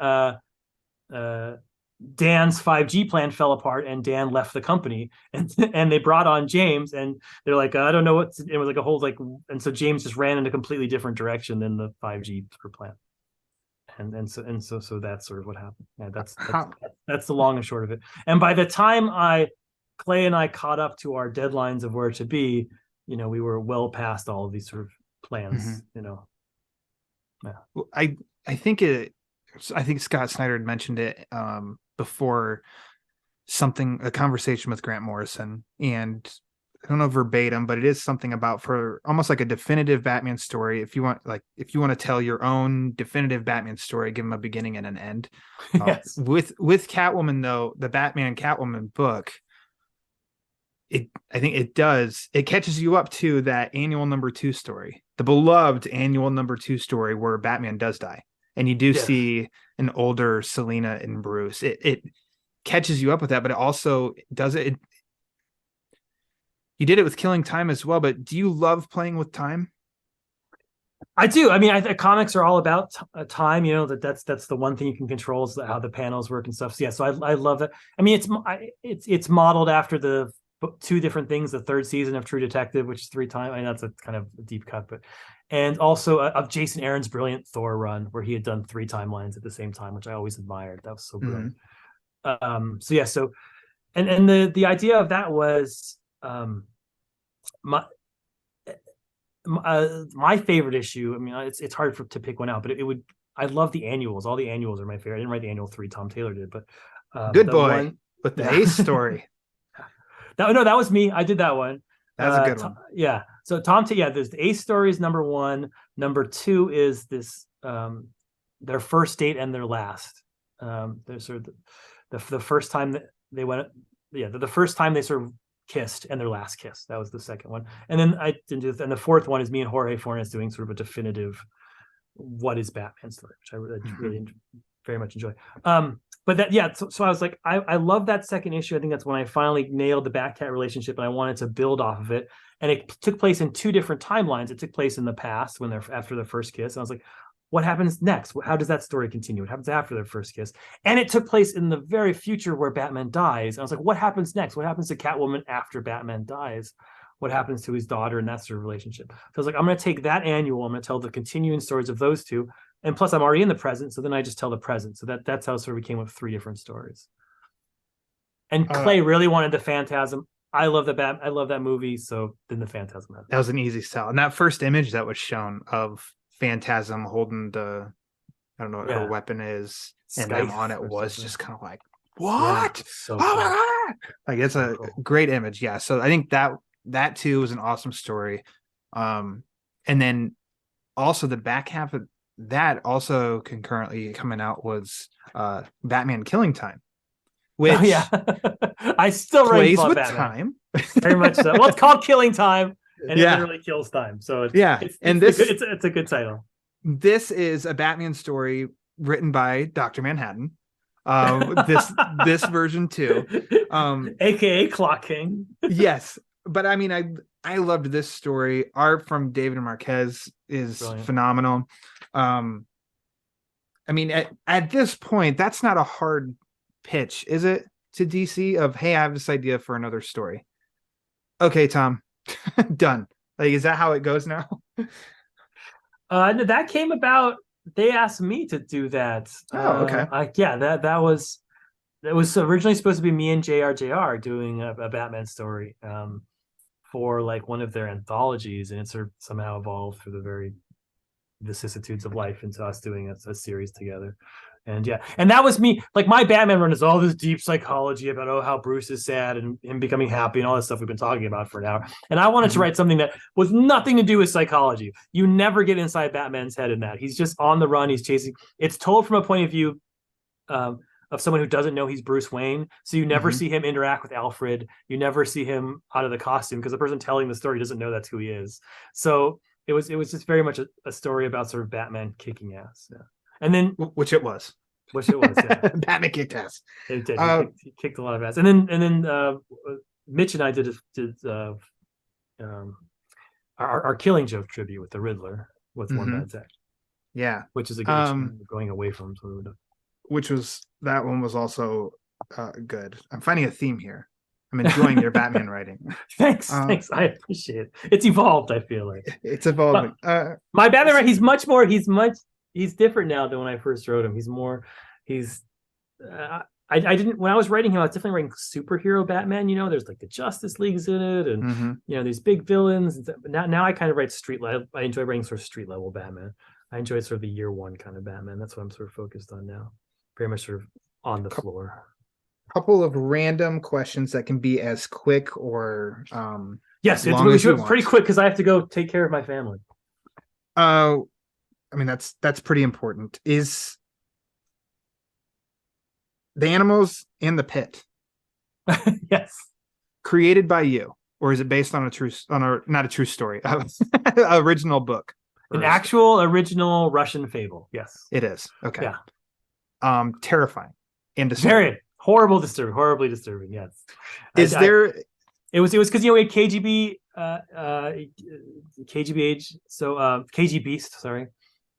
Dan's 5G plan fell apart, and Dan left the company, and they brought on James, and they're like, I don't know what it was, like a whole and so James just ran in a completely different direction than the 5G plan, and so that's sort of what happened. Yeah, that's the long and short of it. And by the time Clay and I caught up to our deadlines of where to be, we were well past all of these sort of plans. Yeah. Well, I think Scott Snyder had mentioned it before, a conversation with Grant Morrison, and I don't know verbatim, but it is something about, for almost like a definitive Batman story. If you want to tell your own definitive Batman story, give him a beginning and an end. Yes. With Catwoman, though, the Batman Catwoman book, I think it catches you up to that annual #2 story, the beloved annual #2 story where Batman does die. And you do see an older Selina and Bruce. It catches you up with that, but it also does it. You did it with Killing Time as well, but do you love playing with time? I do. I mean, comics are all about time. That's the one thing you can control, is how the panels work and stuff. So yeah, so I love it. I mean, it's modeled after the two different things: the third season of True Detective, which is 3 times. I mean, that's a kind of a deep cut, and also of Jason Aaron's brilliant Thor run, where he had done 3 timelines at the same time, which I always admired. That was so brilliant. So yeah, and the idea of that was my favorite issue. I mean, it's hard to pick one out, but I love the annuals. All the annuals are my favorite. I didn't write the annual 3, Tom Taylor did, but Good Boy with the Ace story. That was me. I did that one. That's a good one. Yeah. So there's the Ace story is #1. #2 is this their first date and their last. There's sort of the first time that they went. Yeah, the first time they sort of kissed and their last kiss. That was the second one. And then I didn't do. And the fourth one is me and Jorge Fornes doing sort of a definitive what is Batman story, which I really very much enjoy. So I was like, I love that second issue. I think that's when I finally nailed the BatCat relationship, and I wanted to build off of it. And it took place in 2 different timelines. It took place in the past, when they're after their first kiss. And I was like, what happens next? How does that story continue? What happens after their first kiss? And it took place in the very future where Batman dies. And I was like, what happens next? What happens to Catwoman after Batman dies? What happens to his daughter and that sort of relationship? So I was like, I'm going to take that annual. I'm going to tell the continuing stories of those 2. And plus, I'm already in the present, so then I just tell the present. So that's how sort of we came up with 3 different stories. And Clay really wanted the Phantasm. I love that movie. So then the Phantasm. That was an easy sell. And that first image that was shown of Phantasm holding I don't know what her weapon is, and them on it was just kind of like, what? Yeah, so oh my God! Like, it's a great image. Yeah. So I think that too was an awesome story. And then also the back half of that, also concurrently coming out, was Batman Killing Time, which I still plays with Batman. time. Very much so. Well, it's called Killing Time, and it literally kills time. So it's a good title. This is a Batman story written by Dr. Manhattan. This version too, aka Clock King. Yes, but I mean, I loved this story. Art from David Marquez is phenomenal. I mean, at this point, that's not a hard pitch, is it, to DC of, hey, I have this idea for another story. Okay, Tom, done. Like, is that how it goes now? No, that came about. They asked me to do that. Oh, okay. That was originally supposed to be me and JR doing a Batman story for like one of their anthologies, and it sort of somehow evolved through the very vicissitudes of life into us doing a series together. And that was me. Like, my Batman run is all this deep psychology about how Bruce is sad and him becoming happy and all this stuff we've been talking about for an hour. And I wanted to write something that was nothing to do with psychology. You never get inside Batman's head in that. He's just on the run. He's chasing. It's told from a point of view of someone who doesn't know he's Bruce Wayne. So you never see him interact with Alfred. You never see him out of the costume, because the person telling the story doesn't know that's who he is. So it was just very much a story about sort of Batman kicking ass. Yeah. And then Which it was. Yeah. Batman kicked ass. It did. He kicked a lot of ass. And then Mitch and I did our Killing Joke tribute with the Riddler with one BatCat. Yeah. Which is a good going away from sort of that one was also good. I'm finding a theme here. I'm enjoying your Batman writing. Thanks. I appreciate it. It's evolved, I feel like. It's evolving. My Batman, he's different now than when I first wrote him. I didn't, when I was writing him, I was definitely writing superhero Batman, there's like the Justice Leagues in it and, these big villains. But now I kind of write street level. I enjoy writing sort of street level Batman. I enjoy sort of the year one kind of Batman. That's what I'm sort of focused on now. Very much sort of on the floor. Couple of random questions that can be as quick or yes, it's pretty quick because I have to go take care of my family. I mean that's pretty important. Is the animals in the pit yes created by you, or is it based on not a true story, original book, an actual original Russian fable? Yes, it is. Okay. Yeah. Terrifying and disturbing. Very horribly disturbing. Yes. It was because we had KGB KGB age, so KG Beast, sorry.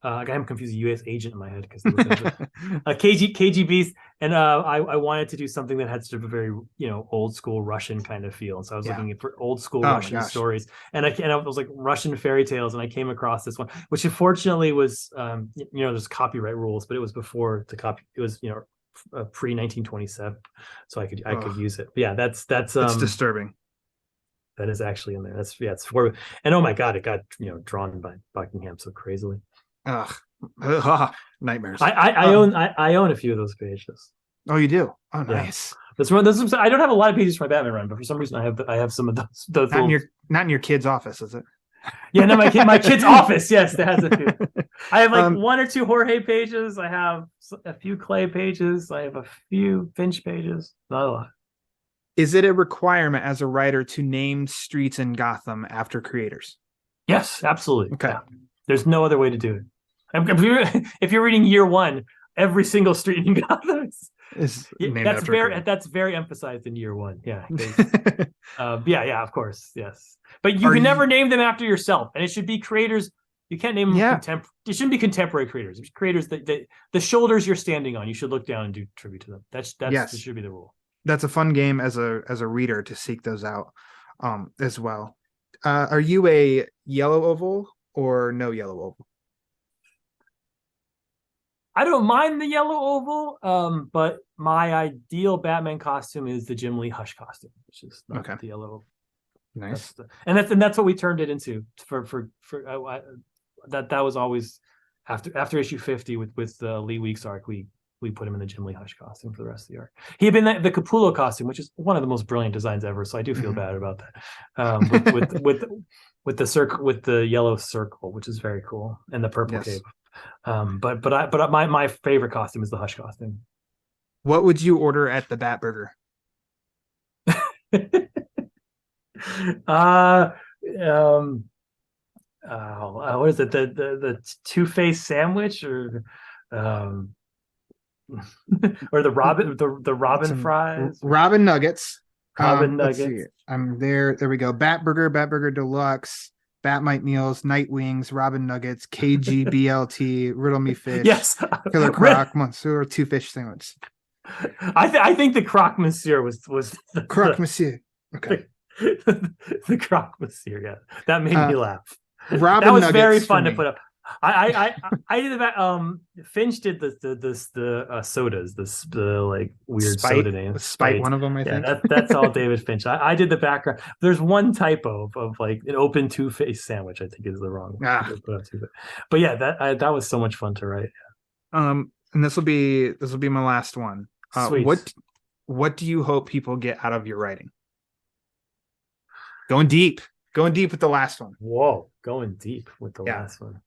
I got him confused with U.S. agent in my head because KG Beast, and I wanted to do something that had sort of a very old school Russian kind of feel. And so I was looking for old school Russian stories, and I was like Russian fairy tales, and I came across this one, which unfortunately was there's copyright rules, but it was before the copy. It was pre 1927, so I could use it. But yeah, that's disturbing. That is actually in there. It's horrible. And oh my god, it got drawn by Buckingham so crazily. Nightmares. I own a few of those pages. Oh, you do? Oh, nice. Yeah. I don't have a lot of pages for my Batman run, but for some reason I have some of those. Not in your kid's office, is it? Yeah, no, my kid's office. Yes, there has a few. I have like one or two Jorge pages. I have a few Clay pages. I have a few Finch pages. Not a lot. Is it a requirement as a writer to name streets in Gotham after creators? Yes, absolutely. Okay. Yeah. There's no other way to do it. If you're reading year one, every single street in Gotham that's very emphasized in year one. Yeah. Yeah, of course. Yes. But you can never name them after yourself. And it should be creators. You can't name them it shouldn't be contemporary creators. It's creators that the shoulders you're standing on, you should look down and do tribute to them. That should be the rule. That's a fun game as a reader to seek those out as well. Are you a yellow oval or no yellow oval? I don't mind the yellow oval, but my ideal Batman costume is the Jim Lee Hush costume, which is not the yellow. Nice. That's what we turned it into that was always after issue 50 with Lee Week's arc. We put him in the Jim Lee Hush costume for the rest of the arc. He had been the Capullo costume, which is one of the most brilliant designs ever. So I do feel bad about that. With the circle, with the yellow circle, which is very cool, and the purple cape. But my favorite costume is the Hush costume. What would you order at the Batburger? What is it? The two-faced sandwich or or the Robin fries? Robin nuggets. Nuggets. I'm there. There we go. Batburger Deluxe, Batmite meals, Night Wings, Robin Nuggets, KG BLT, Riddle Me Fish, yes, Killer Croc, Monsieur, two fish sandwich. I think the Croc Monsieur was the Croc Monsieur. Okay. The Croc Monsieur, yeah. That made me laugh. Robin that was Nuggets very fun to put up. I did that. Finch did the sodas, the like weird Spite, soda names. Spite, one of them, I think. That's all David Finch. I did the background. There's one typo of like an open two-faced sandwich, I think is the wrong. But yeah, that was so much fun to write. And this will be my last one. Sweet. What do you hope people get out of your writing? Going deep with the last one. Whoa, going deep with the last one.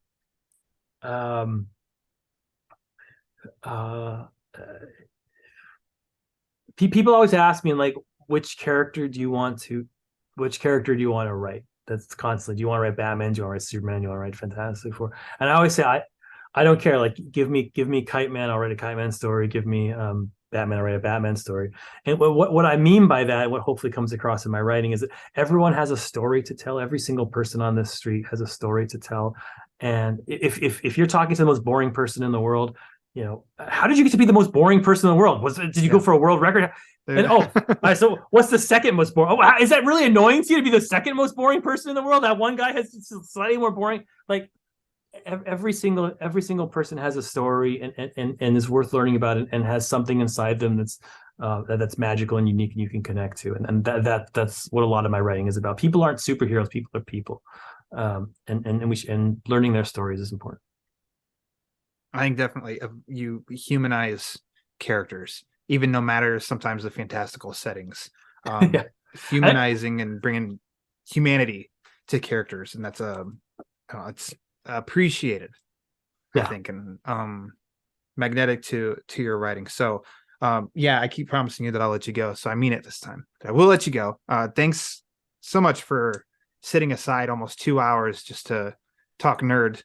People always ask me like, which character do you want to write? that's constantly. Do you want to write Batman? Do you want to write Superman? Do you want to write Fantastic Four? And I always say I don't care. Like give me Kite Man, I'll write a Kite Man story. Give me Batman, I'll write a Batman story. And what I mean by that, what hopefully comes across in my writing, is that everyone has a story to tell. Every single person on this street has a story to tell. And if you're talking to the most boring person in the world, how did you get to be the most boring person in the world? Did you go for a world record? And so what's the second most boring? Oh, is that really annoying to you to be the second most boring person in the world? That one guy has slightly more boring. Like every single person has a story and is worth learning about it, and has something inside them that's magical and unique and you can connect to. And that's what a lot of my writing is about. People aren't superheroes. People are people. And learning their stories is important. I think definitely you humanize characters, even no matter sometimes the fantastical settings. Humanizing and bringing humanity to characters, and that's it's appreciated, I think, and magnetic to your writing. So I keep promising you that I'll let you go, so I mean it this time. I will let you go. Thanks so much for setting aside almost 2 hours just to talk nerd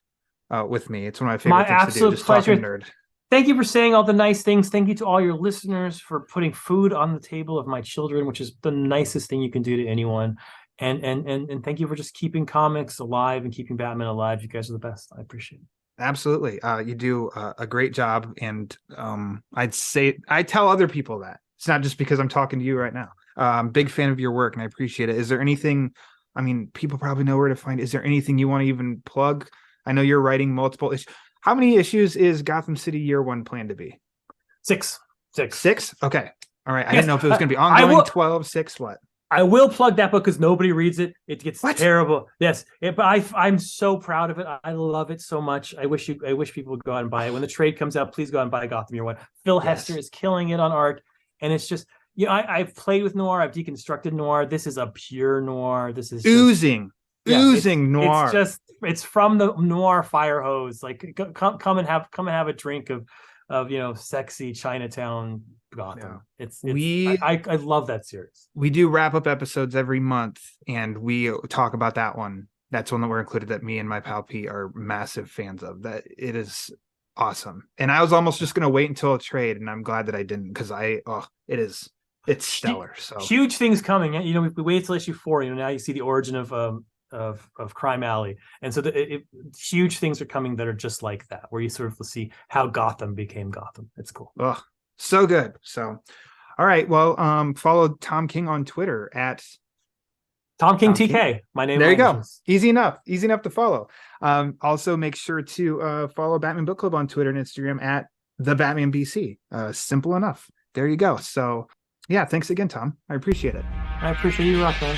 with me. It's one of my favorite things to do, just talking nerd. Thank you for saying all the nice things. Thank you to all your listeners for putting food on the table of my children, which is the nicest thing you can do to anyone. And thank you for just keeping comics alive and keeping Batman alive. You guys are the best. I appreciate it. Absolutely. You do a great job. And I tell other people that. It's not just because I'm talking to you right now. I'm a big fan of your work and I appreciate it. Is there anything, people probably know where to find. Is there anything you want to even plug? I know you're writing multiple issues. How many issues is Gotham City Year One planned to be? 6. 6? Okay. All right. I didn't know if it was going to be ongoing, 12, 6, what? I will plug that book because nobody reads it. It gets terrible. Yes. But I'm so proud of it. I love it so much. I wish people would go out and buy it. When the trade comes out, please go out and buy Gotham Year One. Phil Hester is killing it on art. And it's just, I've played with noir. I've deconstructed noir. This is a pure noir. This is oozing noir. It's from the noir fire hose. Like come and have a drink of sexy Chinatown Gotham. Yeah. I love that series. We do wrap up episodes every month and we talk about that one. That's one that we're included, that me and my pal Pete are massive fans of. That it is awesome. And I was almost just gonna wait until a trade, and I'm glad that I didn't, because it's stellar. So huge things coming. We waited till issue 4. Now you see the origin of Crime Alley, and so huge things are coming that are just like that, where you sort of see how Gotham became Gotham. It's cool. Oh, so good. So, all right. Well, follow Tom King on Twitter at Tom King TK. My name. There you go. Easy enough to follow. Also, make sure to follow Batman Book Club on Twitter and Instagram at the Batman BC. Simple enough. There you go. So, yeah. Thanks again, Tom. I appreciate it. I appreciate you, Rock, man.